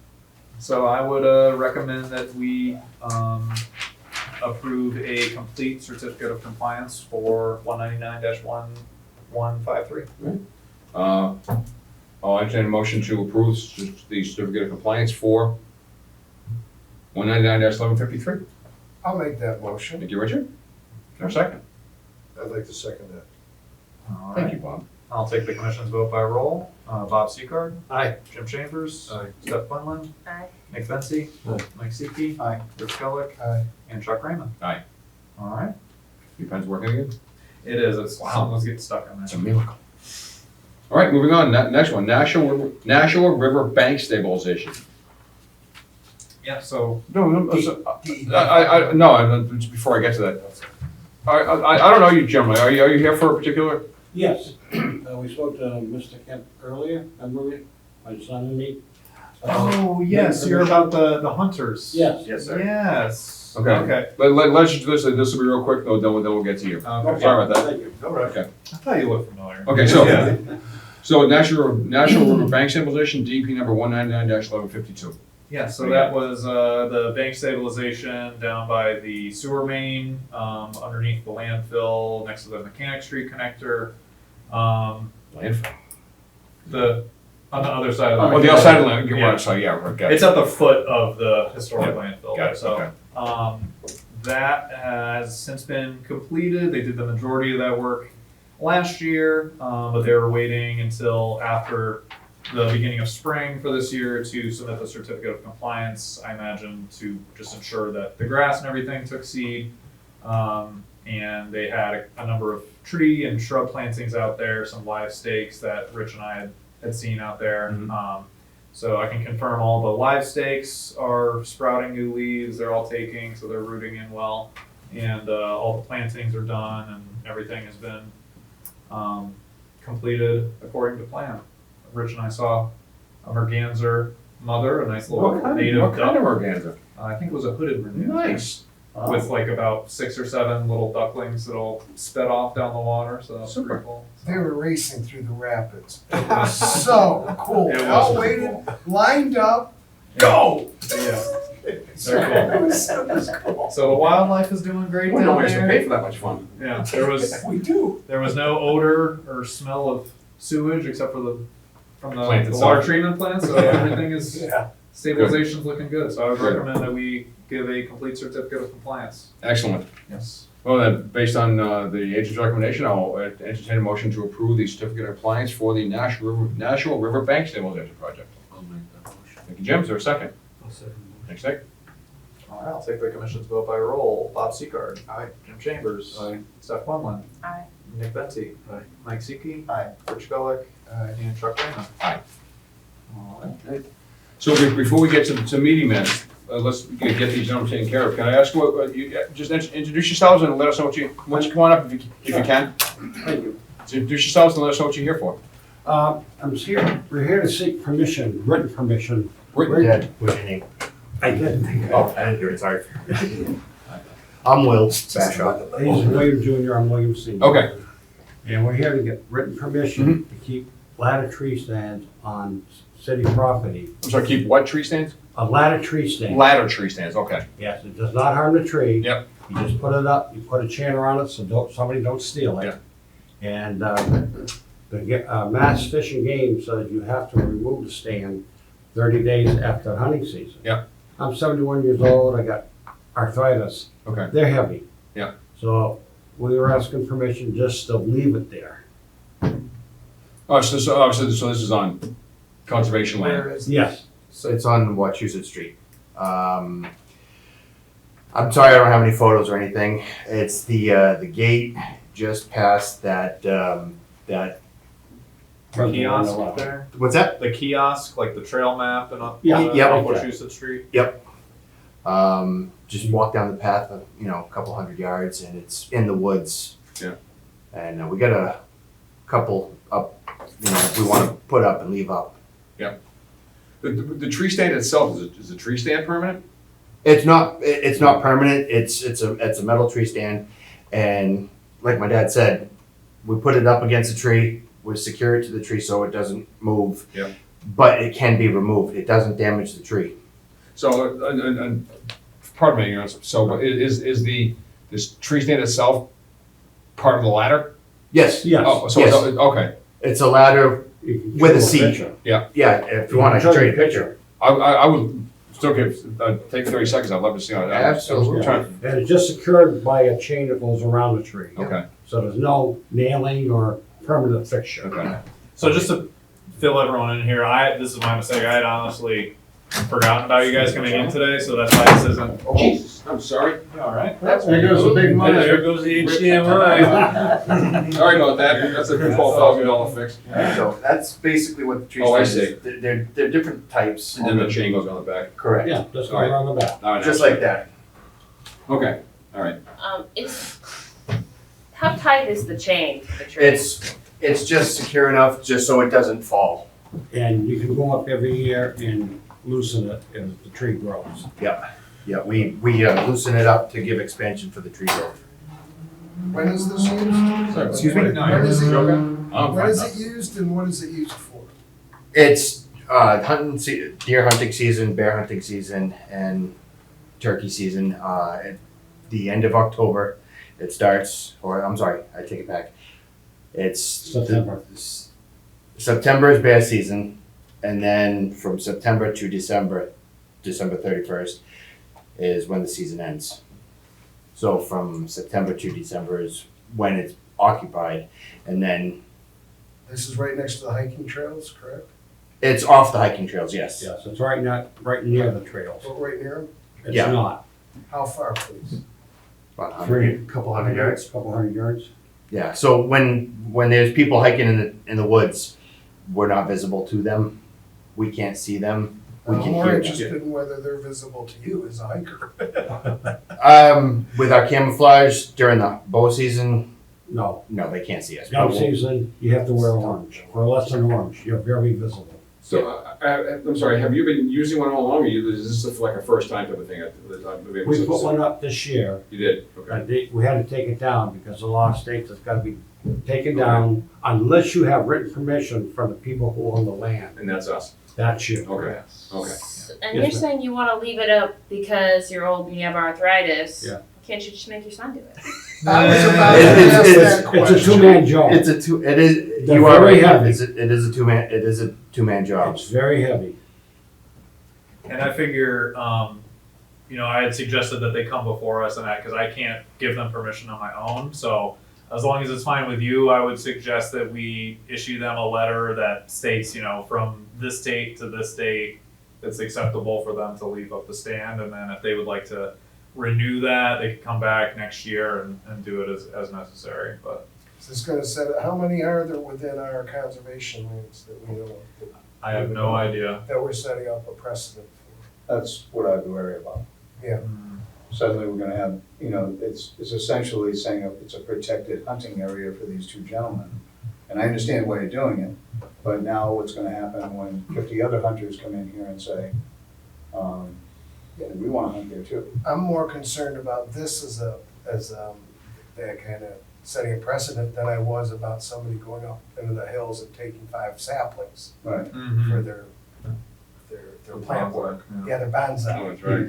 So I would recommend that we approve a complete certificate of compliance for 199-1153. I'll entertain a motion to approve the certificate of compliance for 199-1153. I'll make that motion. Thank you, Richard. Can I have a second? I'd like to second that. All Thank right. you, Bob. I'll take the commission's vote by roll. Bob Seacard. Aye. Jim Chambers. Aye. Steph Quinlan. Aye. Nick Fency. Aye. Mike Seeke. Aye. Rich Kellick. Aye. And Chuck Raymond. Aye. All right. Your pen's working again? It is. It's Wow. something's getting stuck on It's a there. miracle. All right, moving on, next one, Nashua River Bank Stabilization. Yeah. So No, before I get to that, I don't know you generally, are you here for a particular? Yes, we spoke to Mr. Kemp earlier, remember me, my son and me? Oh, yes, you're about the hunters. Yes. Yes, sir. Yes. Okay. Okay. Let's just, this will be real quick, though, then we'll get to you. Okay. Sorry about that. Thank you. Okay. I thought you looked familiar. Okay, so, Yeah. so Nashua River Bank Stabilization, DEP number 199-1152. Yeah, so that was the bank stabilization down by the sewer main, underneath the landfill, next to the Mechanic Street connector. Landfill. On the other side of the. Oh, the outside of the land, Yeah. sorry, yeah, okay. It's at the foot of the historic landfill. Got it, So, okay. that has since been completed. They did the majority of that work last year, but they were waiting until after the beginning of spring for this year to submit the certificate of compliance, I imagine, to just ensure that the grass and everything took seed. And they had a number of tree and shrub plantings out there, some live stakes that Rich and I had seen out there. Mhm. So I can confirm all the live stakes are sprouting new leaves, they're all taking, so they're rooting in well. And all the plantings are done and everything has been completed according to plan. Rich and I saw a merganser mother, a nice little native What kind of duck. organza? I think it was a hooded merganser. Nice. With like about 6 or 7 little ducklings that all sped off down the water, so that's Super. pretty cool. They were racing through the rapids. It was so cool. It They was all pretty waited, lined up, Go! Yeah. Very Cool. So the wildlife is doing great Well, down nobody's to there. pay for that much fun. Yeah, there was We do. no odor or smell of sewage except for from Plant the itself. water treatment plant, so everything is, Yeah. stabilization's looking good. So I would Good. recommend that we give a complete certificate of compliance. Excellent. Yes. Well, then, based on the agent's recommendation, I'll entertain a motion to approve the certificate of compliance for the National River Bank Stabilization Project. I'll make that motion. Thank you, Jim. Is there a second? I'll second Thanks, Nick. All right, I'll take the commission's vote by roll. Bob Seacard. Aye. Jim Chambers. Aye. Steph Quinlan. Aye. Nick Benty. Aye. Mike Siki. Aye. Rich Gullick. Aye. And Chuck Raymond. Aye. All right. So before we get to meeting minutes, let's get these gentlemen taken care of. Can I ask what, you just introduce yourselves and let us know why don't you come on up if you can? Thank you. Introduce yourselves and let us know what you're here for. We're here to seek permission, written permission. Written- What's your name? I did. Oh, I didn't hear it, sorry. I'm Will Bashaw. He's William Jr., I'm William Senior. Okay. And we're here to get written permission to keep ladder tree stands on city property. I'm sorry, keep what tree stands? A ladder tree stand. Ladder tree stands, okay. Yes, it does not harm the tree. Yep. You just put it up, you put a chain around it so somebody don't steal it. And the Mass Fish and Game says you have to remove the stand 30 days after hunting season. Yep. I'm 71 years old, I got arthritis. Okay. They're heavy. Yeah. So we were asking permission just to leave it there. Oh, so this is on conservation land. Where is? Yes. So it's on Wachusett Street. I'm sorry I don't have any photos or anything. It's the gate just past that, that, Kiosk up there. what's that? The kiosk, like the trail map and up. Yeah. Yep. Up Wachusett Street. Just walk down the path of, a couple hundred yards and it's in the woods. Yeah. And we got a couple up, we wanna put up and leave up. The tree stand itself, is the tree stand permanent? It's not permanent, it's a metal tree stand, and like my dad said, we put it up against a tree, we secure it to the tree so it doesn't move. Yeah. But it can be removed, it doesn't damage the tree. So, and pardon me, so is this tree stand itself part of the ladder? Yes. Yes. Oh, so, Yes. okay. It's a ladder You can with a show seat. picture. Yeah, if you want, I can show you a picture. I would still take 30 seconds, I'd love to see it. Absolutely. And it's just secured by a chain that goes around the tree. Okay, So there's no nailing or permanent fixture. okay. So just to fill everyone in here, this is my mistake. I had honestly forgotten about you guys coming in today, so that's why this isn't. Oh, Jesus, I'm sorry. All right. There goes the big money. There goes the HDMI. Sorry about that, that's a $12,000 fix. So that's basically what the tree Oh, I stand is. They're different types. And then the chain goes on the back. Correct, Yeah, just go All right. around the back. All right, just like that. Okay, all right. How tight is the chain to the tree? It's just secure enough, just so it doesn't fall. And you can go up every year and loosen it as the tree grows. Yeah, we loosen it up to give expansion for the tree growth. When is this used? Excuse me? No, When is it, I'm when fine. is it used and what is it used for? It's deer hunting season, bear hunting season, and turkey season. At the end of October, it starts, or I'm sorry, I take it back. It's September. September is bear season, and then from September to December 31st, is when the season ends. So from September to December is when it's occupied, and then This is right next to the hiking trails, correct? it's off the hiking trails, yes. Yes, it's right near the trails. Oh, right near them? It's Yeah. not. How far, please? About 100, Three. couple hundred yards. Couple hundred yards. Yeah, so when there's people hiking in the woods, we're not visible to them. We can't see them. We I'm can more hear them. interested in whether they're visible to you as a hiker. With our camouflage during the bow season, No. no, they can't see us. Young season, you have to wear orange. For less than orange, you're very visible. So, I'm sorry, have you been using one all along, or is this like a first time type of thing? We put one up this year. You did, okay. We had to take it down because the law states it's gotta be taken down unless you have written permission from the people who own the land. And that's us. That should. Okay, okay. And Yes, you're ma'am. saying you wanna leave it up because you're old and you have arthritis? Yeah. Can't you just make your son do it? I was about to It's- ask it's- that It's a question. two-man job. It's a two, it is, They're you are very right, heavy. it is a two-man job. It's very heavy. And I figure, I had suggested that they come before us because I can't give them permission on my own. So as long as it's fine with you, I would suggest that we issue them a letter that states, from this date to this date, it's acceptable for them to leave up the stand. And then if they would like to renew that, they could come back next year and do it as necessary. But Is this gonna set, how many are there within our conservation lands that we know of I have no idea. that we're setting up a precedent for? That's what I'd worry about. Suddenly we're gonna have, it's essentially saying it's a protected hunting area for these two gentlemen. And I understand why you're doing it, but now what's gonna happen when 50 other hunters come in here and say, yeah, we wanna hunt there too. I'm more concerned about this as that kind of setting a precedent than I was about somebody going up into the hills and taking 5 saplings Right. for their plant work. Yeah, their bonsai, Oh, that's right.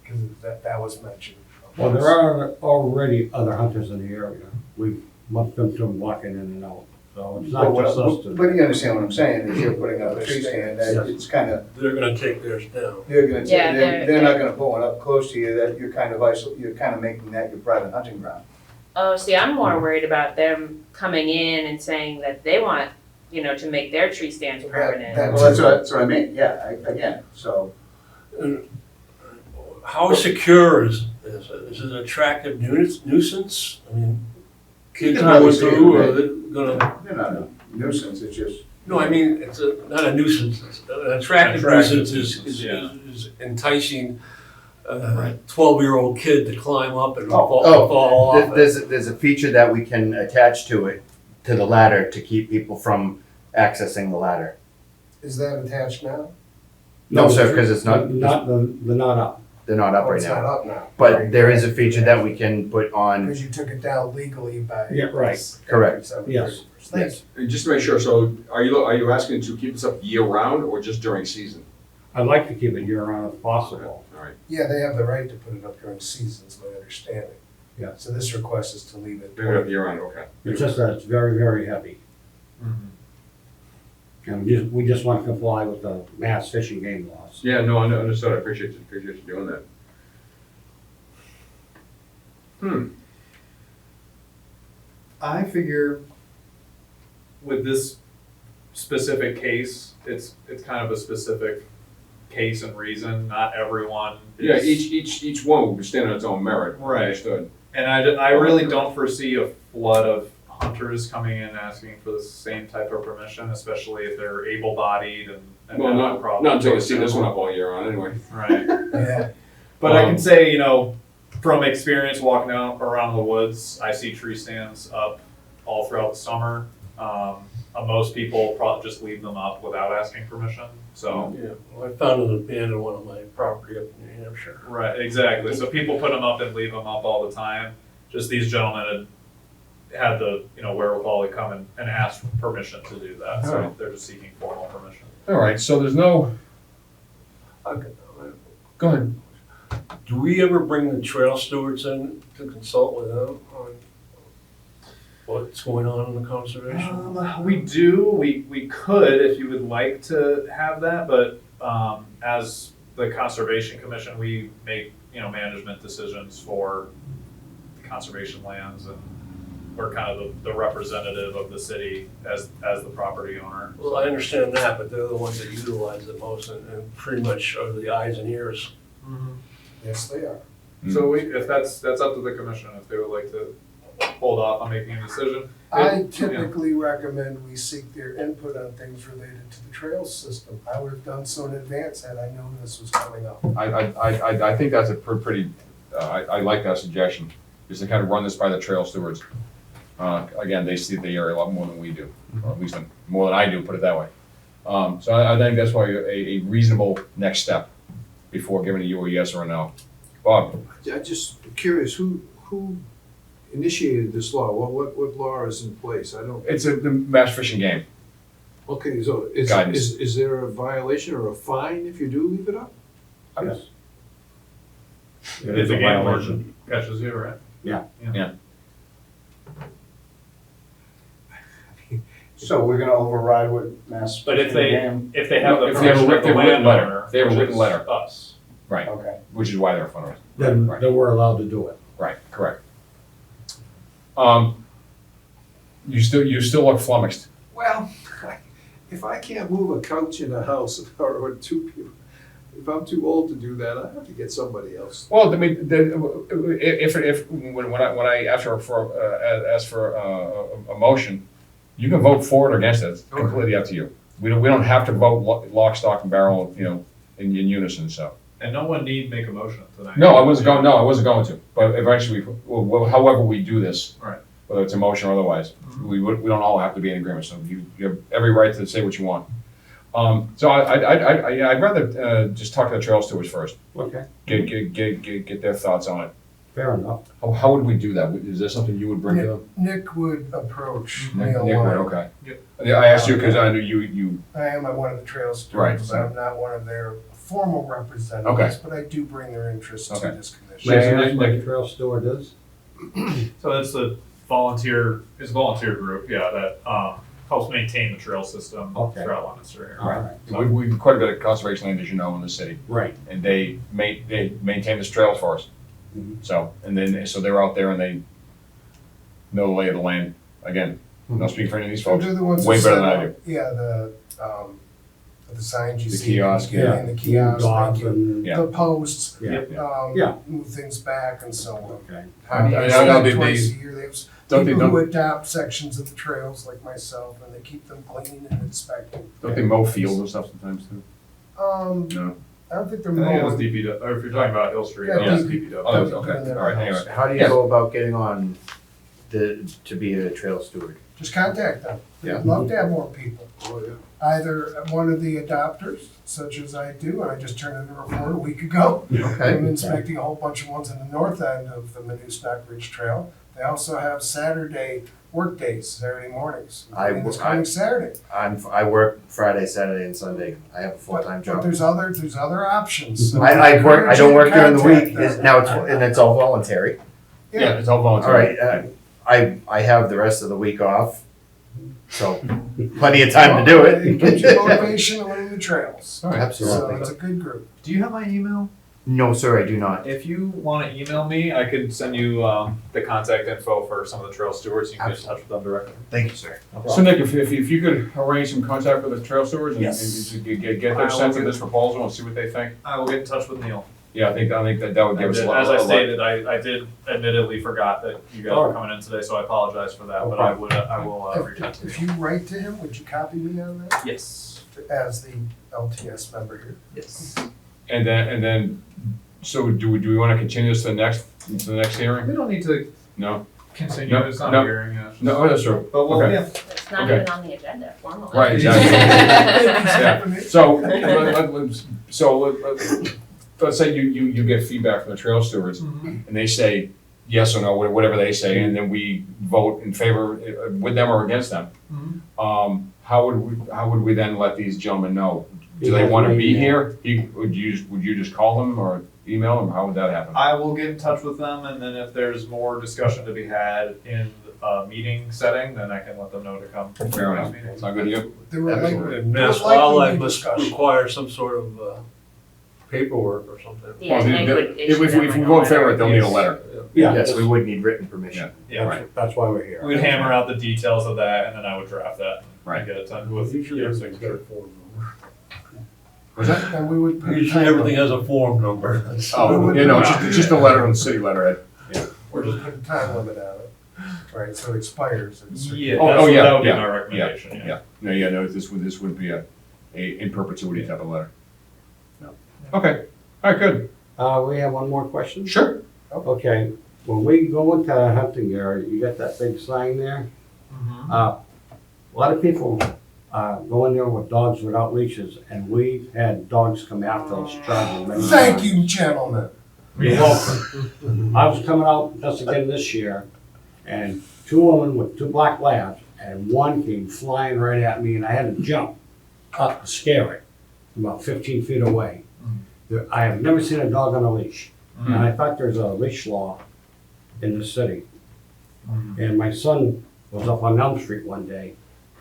because that was mentioned. Well, there are already other hunters in the area. We've mucked them to walking in and out. So it's not just us. But you understand what I'm saying, is you're putting up a tree stand, that it's kind of, They're gonna take theirs down. Yeah, they're not gonna put one up close to you, that you're kind of making that your private hunting ground. Oh, see, I'm more worried about them coming in and saying that they want, to make their tree stands permanent. Well, that's what I mean, yeah, again, so. How secure is it? Is it an attractive nuisance? I mean, kids can probably going see it, through, right? or they're gonna, They're not a nuisance, it's just, no, I mean, it's not a nuisance. An attractive nuisance is enticing a 12-year-old kid to climb up and fall off. There's a feature that we can attach to it, to the ladder, to keep people from accessing the ladder. Is that attached now? No, sir, because it's They're not, not up. they're not up Oh, right it's not now. up now. But there is a feature that we can put on, Because you took it down legally by. Yeah, right. Correct. December Yes. 31st. Thanks. And just to make sure, so are you asking to keep this up year-round or just during season? I'd like to keep it year-round if possible. All right. Yeah, they have the right to put it up during seasons, my understanding. Yeah. So this request is to leave it. Leave it up year-round, okay. It's just that it's very, very heavy. And we just want to comply with the mass fishing game laws. Yeah, no, I understood. I appreciate you doing that. I figure with this specific case, it's kind of a specific case and reason. Not everyone Yeah, is. each one will stand on its own merit. Right. Understood. And I really don't foresee a flood of hunters coming in asking for the same type of permission, especially if they're able-bodied and Well, have no not problem. until you see this one up all year round, anyway. Right. Yeah. But I can say, from experience walking out around the woods, I see tree stands up all throughout the summer. Most people probably just leave them up without asking permission. So, Yeah, well, I found an abandoned one on my property up in New Hampshire. right, exactly. So people put them up and leave them up all the time. Just these gentlemen had the wherewithal to come and ask permission to do that. So Alright. they're just seeking formal permission. All right, so there's no, go ahead. Do we ever bring the trail stewards in to consult with them on what's going on in the conservation? We do. We could if you would like to have that, but as the Conservation Commission, we make management decisions for the conservation lands, and we're kind of the representative of the city as the property owner. Well, I understand that, but they're the ones that utilize it most and pretty much are the eyes and ears. Yes, they are. So if that's up to the commission, if they would like to hold off on making a decision. I typically recommend we seek their input on things related to the trails system. I would have done so in advance had I known this was coming up. I think that's a pretty, I like that suggestion, is to kind of run this by the trail stewards. Again, they see the area a lot more than we do, or at least more than I do, put it that way. So I think that's why a reasonable next step before giving you a yes or a no. Bob? I'm just curious, who initiated this law? What law is in place? I don't, It's the mass fishing game. Okay, so Guidance. is there a violation or a fine if you do leave it up? Yes. It If is the a game violation. warden catches you, right? So we're gonna override what Mass. But if Fishing they, Game- if they have the If they have a permission of the written letter, landowner, they have a which written is letter. us. Right, Okay. which is why they're in front of us. Then, Right. then we're allowed to do it. Right, correct. You still look flummoxed. Well, if I can't move a couch in a house or two people, if I'm too old to do that, I have to get somebody else. Well, I mean, when I ask for a motion, you can vote for it or against it. It's completely up to you. We don't have to vote lock, stock, and barrel, in unison. So. And no one need make a motion tonight. No, I wasn't going to. But eventually, however we do this, Right. whether it's a motion or otherwise, we don't all have to be in agreement. So you have every right to say what you want. So I'd rather just talk to the trail stewards first. Okay. Get their thoughts on it. Fair enough. How would we do that? Is there something you would bring to them? Nick would approach me Nick would, online. okay. Yep. Yeah, I asked you because I knew you. I am at one of the trail Right, stewards, so- I'm not one of their formal representatives, but I do bring their interest to Okay. this commission. May I Jason, ask what Nick- the trail steward is? So it's a volunteer group, yeah, that helps maintain the trail system Okay. throughout Leominster here. All right. We quite a bit of conservation land, as you know, in the city, Right. and they maintain the trails for us. Mhm. So so they're out there and they know the lay of the land. Again, not speaking for any of these So folks. they're the ones way that better set than I up- Yeah, the signs you The see. kiosk, Yeah, and the kiosk, Dogs thank you. and, Yeah. The posts, yeah. Yeah. move things back and so on. Okay. How do you Yeah, say no, that they- twice a year? There's Don't they- people who don't- adopt sections of the trails like myself and they keep them clean and inspected. Don't they mow fields and stuff sometimes too? No. I don't think they're I think it was mowing. DPW, or if you're talking about Hill Street, Yeah, it was DP. DPW. Oh, They're okay. doing that All right, in-house. anyway. How do you Yeah. go about getting on to be a trail steward? Just contact them. Yeah. I'd love to have more people. Oh, yeah. Either one of the adopters, such as I do, and I just turned in a report a week ago. I'm inspecting a whole bunch of ones in the north end of the Manusnack Ridge Trail. They also have Saturday work days, Saturday mornings. I- This coming Saturday. I work Friday, Saturday, and Sunday. I have a full-time But job. there's other options. So I work. I don't work during the encourage week. you to contact Now them. and it's all voluntary. Yeah, it's all All voluntary. right. I have the rest of the week off, so plenty of time to do It gives you it. motivation to learn the trails. All right. So Absolutely. it's a good group. Do you have my email? No, sir, I do not. If you wanna email me, I could send you, the contact info for some of the trail stewards, you can get in touch with them directly. Thank you, sir. So Nick, if you could arrange some contact with the trail stewards and Yes. and get their sense of this proposal and see what they think. I will get in touch with Neil. Yeah, I think that would give us a lot. As I stated, I did admittedly forgot that you guys were coming in today, so I apologize for that, but I will reach out to If you. you write to him, would you copy me on that Yes, as the LTS member here? yes. And then, so do we want to continue this to the next hearing? We don't need to No? continue, No, it's not no. a hearing, yeah. No, oh, that's true. But we'll, Okay. yeah. It's not Okay. even on the agenda formally. Right, exactly. Yeah. So, let's say you get feedback from the trail stewards, Mhm. and they say yes or no, whatever they say, and then we vote in favor with them or against them. Mhm. How would we then let these gentlemen know? Do they want to be here? Would you just call them or email them? How would that happen? I will get in touch with them, and then if there's more discussion to be had in a meeting setting, then I can let them know to come. to the Fair next enough. meeting. It's not good to you? There were like, And there Mass would likely Wildlife be must discussion. require some sort of paperwork or something. Yeah, Well, Nick would issue if them we like a vote in favor, letter. they'll need a letter. Yeah, Yes, we would need written permission. Yeah, Right. That's why we're here. we'd hammer out the details of that, and then I would draft that Right. and get it done with Usually your everything's got a signature. form number. Was that? And we would put a Usually time everything limit. has a form number. Oh, yeah, no, it's just a letter on the city letterhead. Or just put a time limit on it, right, so it expires. at a certain- Yeah, Oh, that's, oh, yeah, that would be yeah, my recommendation, yeah. No, this would be a in perpetuity type of letter. No. Okay, all right, good. We have one more question? Sure. Okay, when we go into the hunting area, you got that big sign there? Mhm. A lot of people go in there with dogs without leashes, and we've had dogs come after us charging many Thank times. you, gentlemen. You're welcome. I was coming out just again this year, and two women with two black labs, and one came flying right at me, and I had to jump up to scare it, about 15 feet away. I have never seen a dog on a leash, and I thought there's a leash law in the city. And my son was up on Elm Street one day,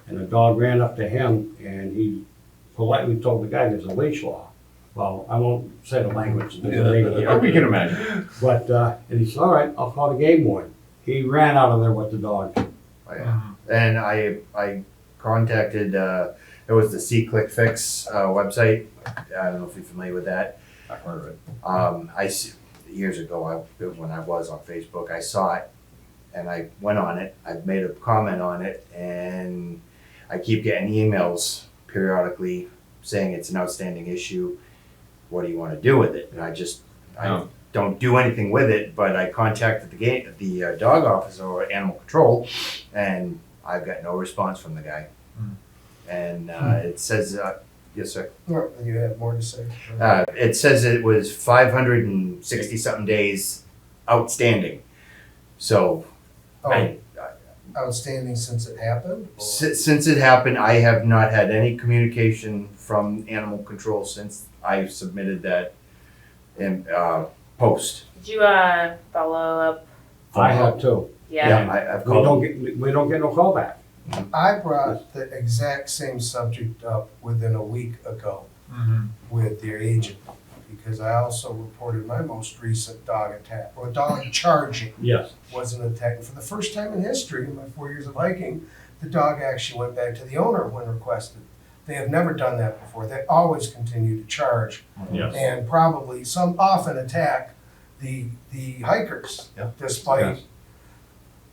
and a dog ran up to him, and he politely told the guy there's a leash law. Well, I won't say the language. We can imagine. But, and he said, all right, I'll call the game warden. He ran out of there with the dog. Oh, yeah. And I contacted, there was the See Click Fix website. I don't know if you're familiar with that. I've heard of it. Years ago, when I was on Facebook, I saw it and I went on it. I made a comment on it, and I keep getting emails periodically saying it's an outstanding issue. What do you want to do with it? And I don't do anything with it, but I contacted the dog officer or animal control, and I've got no response from the guy. And it says, yes, sir. You have more to say? It says it was 560 something days outstanding. So, Outstanding since it happened? since it happened, I have not had any communication from animal control since I submitted that post. Did you follow up? I have too. Yeah. I've We called. don't get no call back. I brought the exact same subject up within a week ago with their agent, because I also reported my most recent dog attack, or dog charging. Yes. Was an attack. And for the first time in history, in my 4 years of hiking, the dog actually went back to the owner when requested. They have never done that before. They always continue to charge, and probably often attack the hikers, despite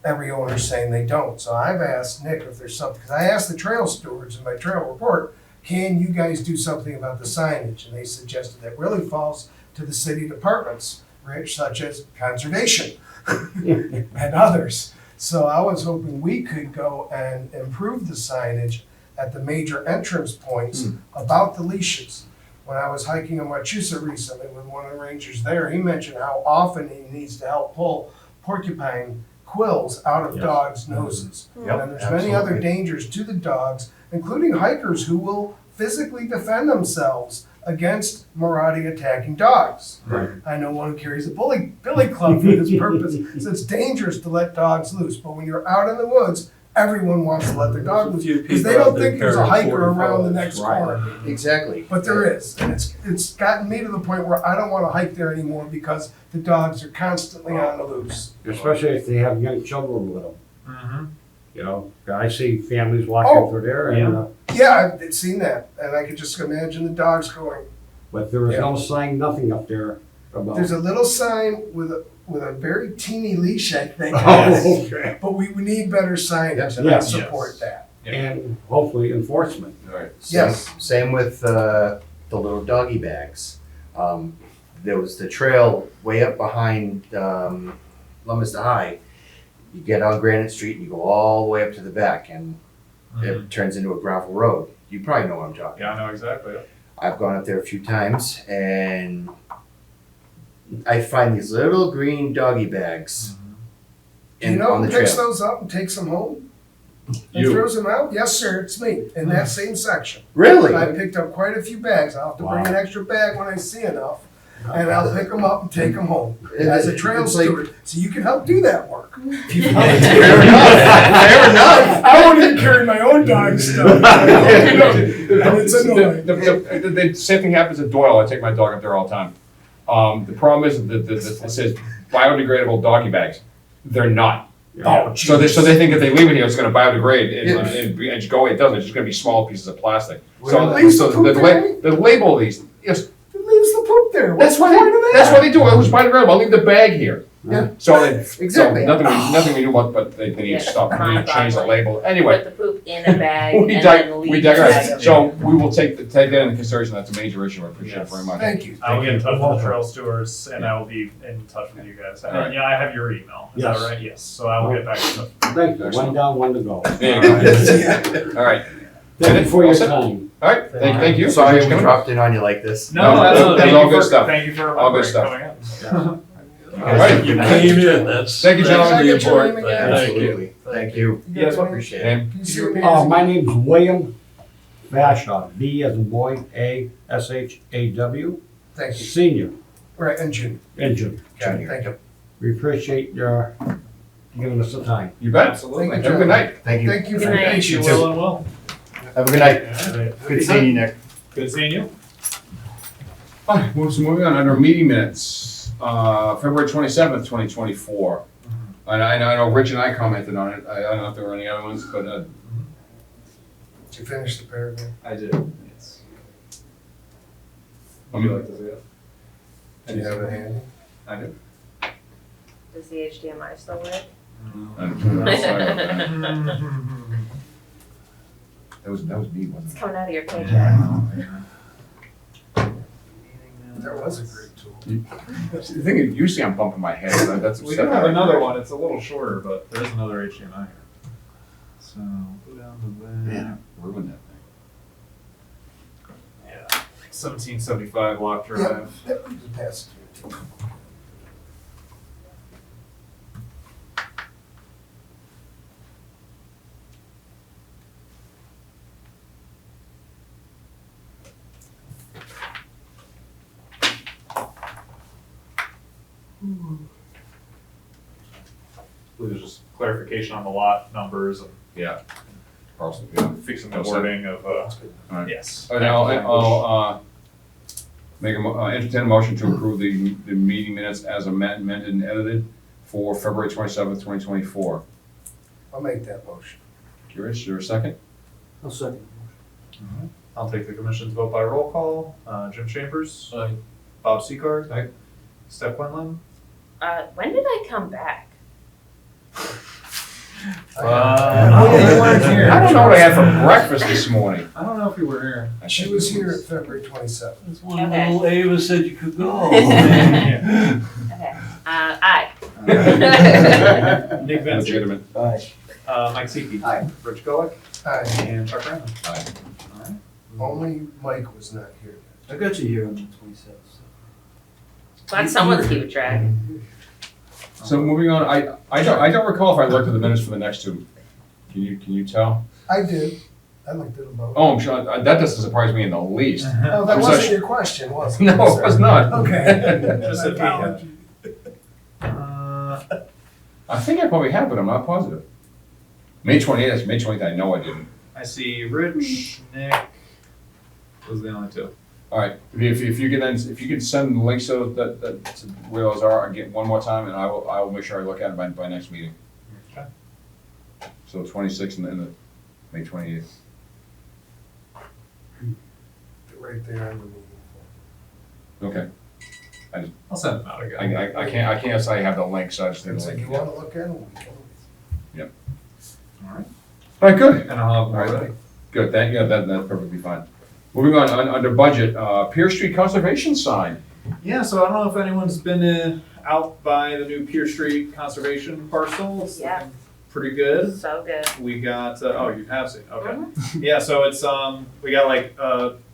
every owner saying they don't. So I've asked Nick if there's something, because I asked the trail stewards in my trail report, can you guys do something about the signage? And they suggested that really falls to the city departments, Rich, such as conservation and others. So I was hoping we could go and improve the signage at the major entrance points about the leashes. When I was hiking in Wachusett recently with one of the rangers there, he mentioned how often he needs to help pull porcupine quills out of dogs' noses. And there's many other dangers to the dogs, including hikers who will physically defend themselves against marauding attacking dogs. I know one who carries a billy club for this purpose. So it's dangerous to let dogs loose, but when you're out in the woods, everyone wants to let their dog loose because they don't think there's a hiker around the next corner. Exactly. But there is, and it's gotten me to the point where I don't want to hike there anymore because the dogs are constantly on the loose. Especially if they have young children with them. You know, I see families walking through there, and Yeah, I've seen that, and I could just imagine the dogs going. but there is no sign, nothing up there about. There's a little sign with a very teeny leash, I think. Okay. But we need better signage, and I Yes. support that. And hopefully enforcement. Yes. Same with the little doggy bags. There was the trail way up behind Leominster High. You get on Granite Street and you go all the way up to the back, and it turns into a gravel road. You probably know what I'm talking about. Yeah, I know exactly. I've gone up there a few times, and I find these little green doggy bags Do you know on who the picks trail. those up and takes them home? And You. throws them out? Yes, sir, it's me, in that same section. Really? I picked up quite a few bags. I'll have to bring an extra bag when I see enough, and I'll pick them up and take them home as a trail It's like- steward. So you can help do that work. Fair enough. I won't even carry my own dog stuff. And it's annoying. The same thing happens at Doyle. I take my dog up there all the time. The problem is that it says biodegradable doggy bags. They're not. Oh, So they think if they leave it here, it's going to biodegrade and go away. It doesn't. It's just going to be small pieces of plastic. Well, at least the poop there? the label of these. Yes, Who leaves the poop there? that's What's the why point of that? that's why they do it. It was biodegradable. I'll leave the bag here. Yeah. So Exactly. So nothing we do about, but they need to stop. We need to change the label. Anyway. Put the poop in a bag and We then leave we the digress. bag. So we will take that into consideration. That's a major issue. I appreciate it very much. Thank you. I'll get in touch with the trail stewards and I will be in touch with you guys. And Alright. yeah, I have your email. Is Yes. that right? Yes. So I will get back in touch. Thank you, one down, one to go. There you go. All right. Thank you for your All set? time. All right. Thank you. Sorry we Appreciate you coming. dropped in on you like this. No, that's all Thank good you for- stuff. Thank you for All good coming stuff. up. All right. You came in, that's. Thank you, gentlemen. that's the Can I get your name important again? thing. Thank you. Absolutely. Thank you. Yes, Appreciate it. And Can you say your name? My name's William Bashaw, B as in boy, A-S-H-A-W, Thank you. senior, Right, and Jim. engine. Got it, thank you. We appreciate your giving us the time. you bet. Absolutely. Thank Have a good night. Thank you. Thank you for Good your night. Wish you patience. well and well. Have a good night. Good seeing you, Nick. Good seeing you. All right, moving on, under meeting minutes, February 27th, 2024. And I know Rich and I commented on it, I don't know if there were any other ones, but, Did you finish the paragraph? I did, yes. Would you like to see it? Do you have it handy? I do. Does the HDMI still work? I'm sorry about that. That was me, It's wasn't it? coming out of your paycheck. That was a great tool. The thing is, usually I'm bumping my head, so that's We do upsetting. have another one, it's a little shorter, but there is another HDMI here. So, go down to there. Yeah, ruined that thing. Yeah. 1775 lock drive. That was a test. There's just clarification on the lot numbers and Yeah. Parcel, yeah. fixing the All set. wording of, Alright. yes. And I'll entertain a motion to approve the meeting minutes as amended and edited for February 27th, 2024. I'll make that motion. Curious, is there a second? I'll second. I'll take the commission's vote by roll call. Jim Chambers. Aye. Bob Seacard. Aye. Steph Quinlan. When did I come back? You weren't here. I don't know what I had for breakfast this morning. I don't know if you were here. She was here at February 27th. That's when Okay. little Ava said you could go. Okay. Aye. Nick Vincent. Legitimate. Mike Seepy. Aye. Rich Gullick. Aye. And Chuck Raymond. Aye. All right. Only Mike was not here. I got you here on the 27th. Glad someone's keeping track. So moving on, I don't recall if I looked at the minutes for the next two. Can you tell? I did. I looked at them both. Oh, I'm sure, that doesn't surprise me in the least. Oh, that I'm wasn't sorry. your question, was it? No, it was not. Okay. Just My a peek. apologies. I think I probably have, but I'm not positive. May 28th, I know I didn't. I see Rich, Nick. Those are the only two. All right, if you could send links to where those are again one more time, and I will make sure I look at it by next meeting. Okay. So 26th and the May 28th. Right there on the meeting. Okay. I'll send them out again. I can't say I have the link, so I just need So the you link. wanna look at them? We can. All right. All right, good. And I'll have more All right. ready. Good, thank you, that's perfectly fine. Moving on, under budget, Pier Street Conservation sign. Yeah, so I don't know if anyone's been out by the new Pier Street Conservation parcel. It's Yeah. looking pretty good. So good. We got, oh, you have seen, okay. Yeah, so it's, we got like,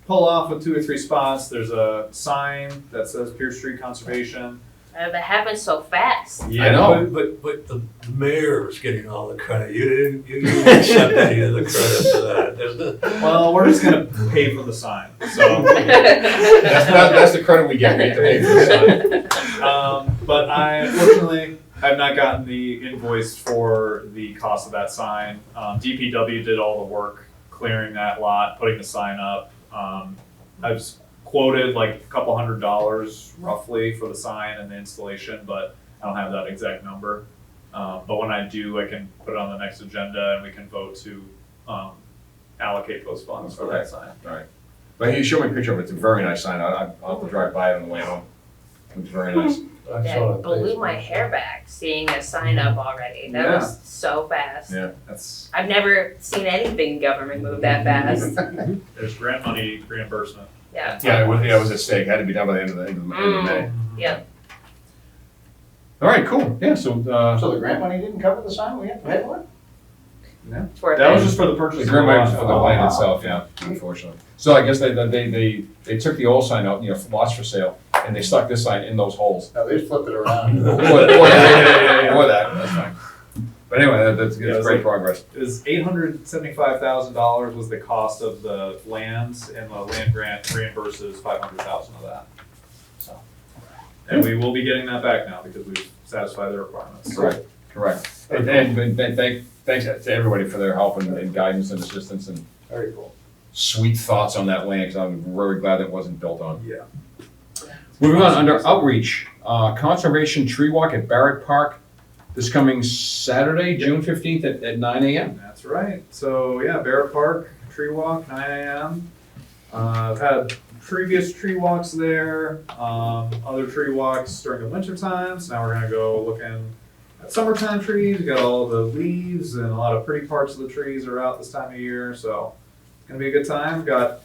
pull off with 2 or 3 spots. There's a sign that says Pier Street Conservation. That happened so fast. I know. But the mayor is getting all the credit. You didn't accept any of the credit for that, isn't it? Well, we're just gonna pay for the sign, so. That's the credit we get, we get to pay for the sign. But I unfortunately have not gotten the invoice for the cost of that sign. DPW did all the work clearing that lot, putting the sign up. I was quoted like a couple $100 roughly for the sign and the installation, but I don't have that exact number. But when I do, I can put it on the next agenda and we can vote to allocate those funds for that sign. All right. But you showed me a picture of it, it's a very nice sign, I'll have to drive by it on the way home. It's very nice. I That saw it. blew my hair back seeing a sign up already. That Yeah. was so fast. Yeah, that's, I've never seen anything government move that fast. There's grant money reimbursement. Yeah. yeah, it was a stake, had to be done by the end of May. Yeah. All right, cool, yeah, so, So the grant money didn't cover the sign, we had one? It's worth That was it. just for the purchase the of the grant money was lot. for the Oh, land wow. itself, yeah, unfortunately. So I guess they took the old sign out, lots for sale. and they stuck this sign in those holes. No, they just flipped it around. Or that, that's fine. But anyway, that's Yeah, it's great like- progress. It was $875,000 was the cost of the lands, and the land grant reimburses 500,000 of that. So, and we will be getting that back now because we've satisfied the requirements. Correct. And thanks to everybody for their help and guidance and assistance and Very cool. sweet thoughts on that land, because I'm very glad that wasn't built on. Yeah. Moving on, under outreach, conservation tree walk at Barrett Park, this coming Saturday, June 15th at 9 a.m. That's right. So yeah, Barrett Park, tree walk, 9 a.m. I've had previous tree walks there, other tree walks during the winter time. So now we're gonna go looking at summertime trees. We got all the leaves and a lot of pretty parts of the trees are out this time of year. So it's gonna be a good time. Got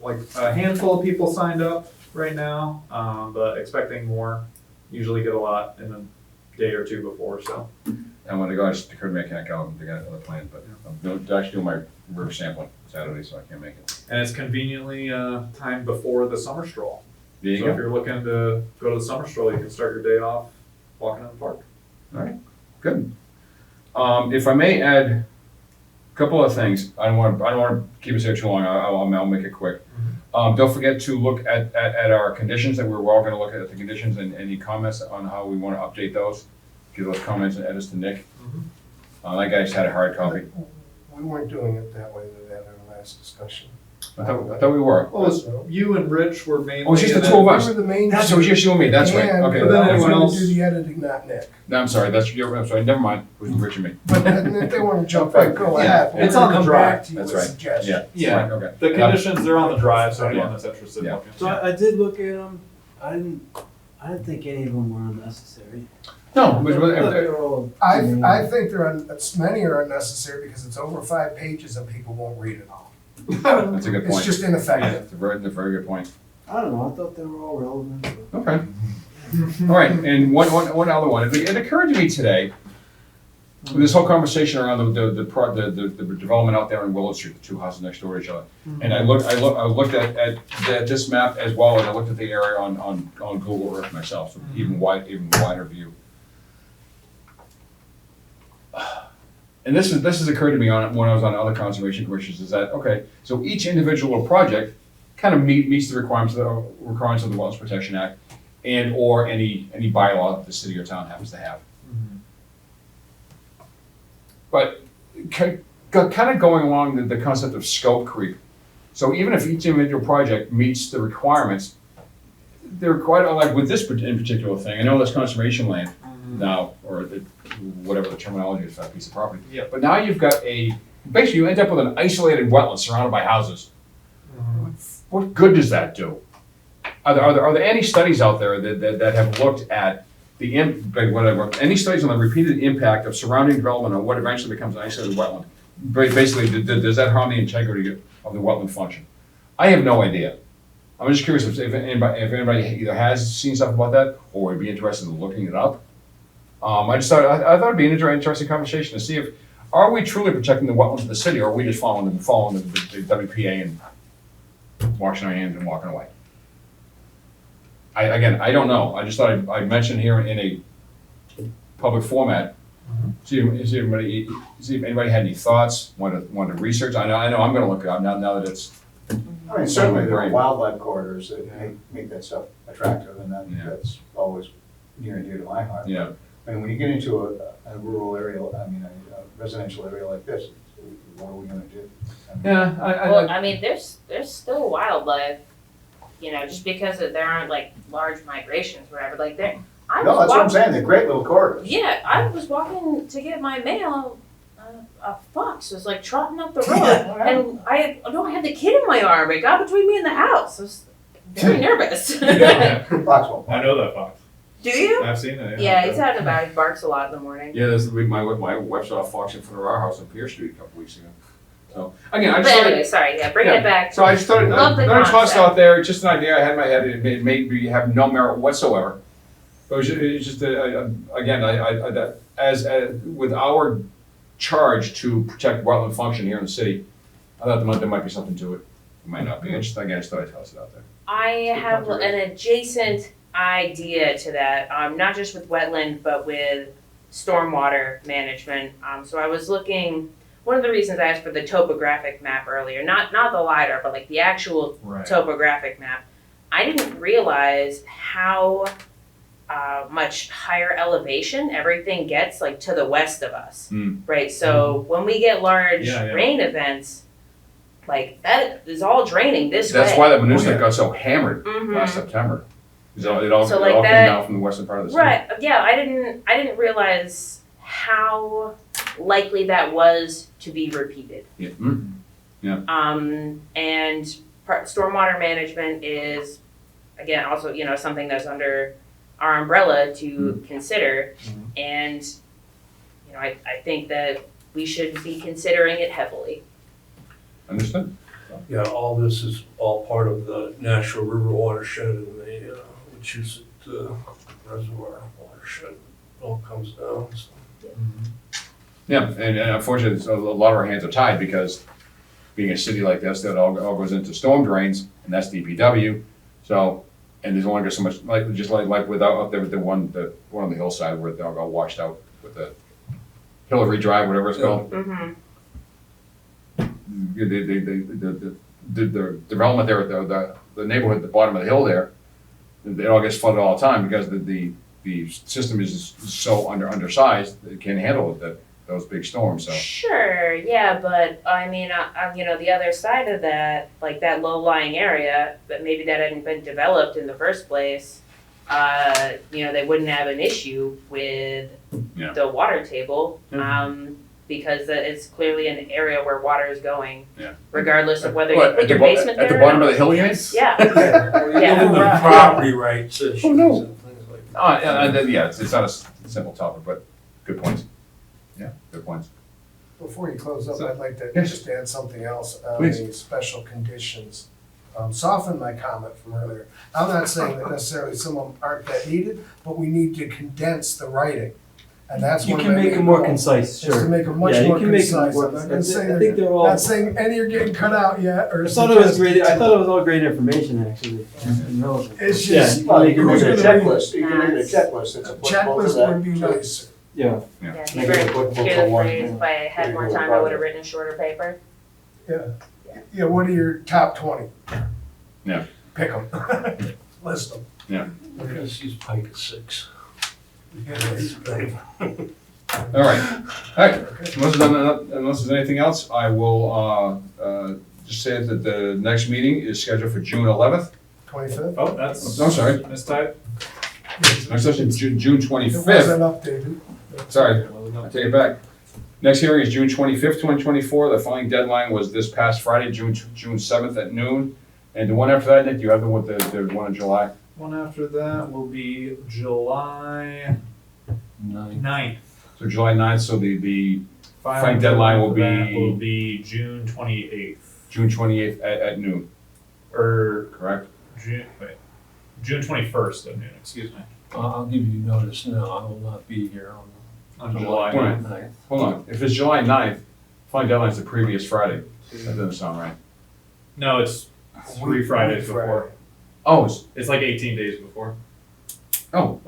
like a handful of people signed up right now, but expecting more. Usually get a lot in a day or two before, so. And when I go, I just occurred to me I can't go, I got other plans, but I'm actually doing my river sampling Saturday, so I can't make it. And it's conveniently timed before the summer stroll. There you So go. if you're looking to go to the summer stroll, you can start your day off walking in the park. Good. If I may add a couple of things, I don't want to keep us here too long, I'll make it quick. Don't forget to look at our conditions, that we're all gonna look at the conditions and any comments on how we wanna update those. Give those comments and edits to Nick. That guy just had a hard copy. We weren't doing it that way at our last discussion. I thought we were. Well, it was you and Rich were mainly. Oh, it's just the and two then- of us. We were the main. That's what it was just you and me, that's right, And okay. But then I was everyone gonna else- do the editing, not Nick. No, I'm sorry, I'm sorry, never mind, it was Rich and me. But then if they wanna jump in, go Yeah, ahead. We're it's gonna on the come drive. back to you That's with right. suggestions. Yeah. Okay. The conditions, they're on the drive, so anyone that's interested Yeah. looking. So I did look at them, I didn't think any of them were unnecessary. No, I but- thought they were all I think many are unnecessary because it's over 5 pages and people won't read it all. that's a good It's point. just ineffective. It's a very good point. I don't know, I thought they were all relevant. but- Okay. All right, and one other one. It occurred to me today, with this whole conversation around the development out there in Willow Street, the two houses next door to each other. And I looked at this map as well, and I looked at the area on Google Earth myself, so even wider view. And this has occurred to me when I was on other conservation commissions, is that, okay, so each individual project kind of meets the requirements of the Wetlands Protection Act and or any bylaw that the city or town happens to have. But kind of going along the concept of scope creep. So even if each individual project meets the requirements, they're quite, like with this in particular thing, I know that's conservation land now, or whatever the terminology is for that piece of property. Yeah. But now you've got basically you end up with an isolated wetland surrounded by houses. What good does that do? Are there any studies out there that have looked at any studies on the repeated impact of surrounding development on what eventually becomes an isolated wetland? Basically, does that harm the integrity of the wetland function? I have no idea. I'm just curious if anybody either has seen stuff about that or would be interested in looking it up. I thought it'd be an interesting conversation to see if are we truly protecting the wetlands of the city, or are we just following the WPA and washing our hands and walking away? I don't know. I just thought I'd mention here in a public format. See if anybody had any thoughts, wanted to research. I know I'm going to look it up now that it's. I mean, certainly there are wildlife corridors that make that stuff attractive, and that's always near and dear to my heart. Yeah. I mean, when you get into a rural area, I mean, a residential area like this, what are we gonna do? I mean, Yeah. Well, I mean, there's still wildlife, just because there aren't like large migrations, wherever. Like there, No, that's what I'm saying, they're great little corridors. Yeah, I was walking to get my mail. A fox was like trotting up the road, and I had the kid in my arm. It got between me and the house. I was very nervous. Fox won't. I know that fox. Do you? I've seen it. Yeah, he's out and about. He barks a lot in the morning. Yeah, my wife saw a fox in front of our house on Pierce Street a couple weeks ago. So again, I But just thought. anyway, sorry. Yeah, bring it back. So I just thought, Love the tossed concept. out there, just an idea I had in my head, it may have no merit whatsoever. But it's just, again, that as with our charge to protect wetland function here in the city, I thought there might be something to it. It might not be, it's, again, it's still, tell us out there. I have an adjacent idea to that, not just with wetland, but with stormwater management. So I was looking, one of the reasons I asked for the topographic map earlier, not the LiDAR, but like the actual Right. topographic map. I didn't realize how much higher elevation everything gets like to the west of us, right? So when we get large Yeah, yeah. rain events, like that is all draining this way. That's why the Manusta got so hammered Mhm. last September. 'Cause it all So like came that- down from the western part of the state. Right, yeah, I didn't realize how likely that was to be repeated. Yeah. And stormwater management is, again, also, something that's under our umbrella to consider. And, I think that we should be considering it heavily. Understood? Yeah, all this is all part of the Natural River watershed and the Wachusett Reservoir watershed. All comes down, so. Yeah, and unfortunately, a lot of our hands are tied because being a city like this, that all goes into storm drains, and that's DPW. So, and there's only so much, like without up there with the one on the hillside where they all got washed out with the Hillary Drive, whatever it's called. Mm-hmm. The development there, the neighborhood at the bottom of the hill there, it all gets flooded all the time because the system is so undersized, it can't handle those big storms, so. Sure, yeah, but I mean, the other side of that, like that low-lying area, that maybe that hadn't been developed in the first place, they wouldn't have an issue with Yeah. the water table, because it's clearly an area where water is going, Yeah. regardless of whether you What, put your basement there at the or bottom not. of the hill, you mean? Yeah, In the property rights issues Oh, no. and things like that. Yeah, it's not a simple topic, but good points. Yeah, good points. Before you close up, So- I'd like to Yes. just add something else on Please. the special conditions. Soften my comment from earlier. I'm not saying that necessarily some of them aren't that needed, but we need to condense the writing. And that's You one of can my make main them more goals, concise, is sure. to make them much Yeah, you more can make them concise. more- I'm not gonna I say think they're all. not saying any are getting cut out yet, or. I thought it was suggested. great. I thought it was all great information, actually. And relevant. It's Yeah, just, you can make it Who's more- a checklist, you can make it a checklist that's a applicable to checklist that. would be nice. Yeah. yeah, Make it hear applicable the for one. phrase, if I had more time, I would have written a shorter paper. Yeah, what are your top 20? Yeah. Pick them. List them. We're gonna use Pike at 6. All right. Unless there's anything else, I will just say that the next meeting is scheduled for June 11th. 25th? Oh, that's. I'm sorry. Mistype. Next session is June It 25th. wasn't updated. Sorry, I take it back. Next hearing is June 25th, 2024. The filing deadline was this past Friday, June 7th at noon. And the one after that, Nick, do you have the one in July? One after that will be July 9th. So July 9th, so the filing deadline will Will be be June 28th. June 28th at noon, Or correct? June 21st at noon, excuse me. I'll give you notice now, I will not be here On July Wait. 9th. 9th. Hold on, if it's July 9th, filing deadline's the previous Friday. That doesn't sound right. No, it's 3 Fridays Friday. before. Oh, It's like 18 days before. tell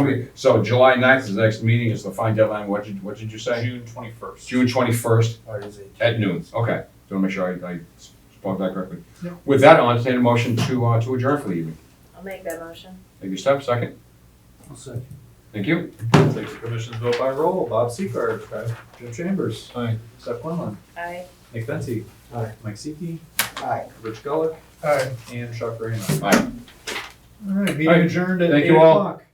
me, so July 9th is the next meeting, is the filing deadline, what did you say? June 21st. June 21st Or is it? at noon, okay, so to make sure I spoke that correctly. Yeah. With that, I'll entertain a motion to adjourn for the evening. I'll make that motion. Thank you, Steph, second, I'll second. thank you. Take the commission's vote by roll. Bob Seifert. Jim Chambers. Aye. Steph Quinlan. Aye. Nick Fenty. Aye. Mike Seiki. Aye. Rich Gullick. All right. And Chuck Rayner. Aye. All right, meeting All right, adjourned at thank 8 you all. o'clock.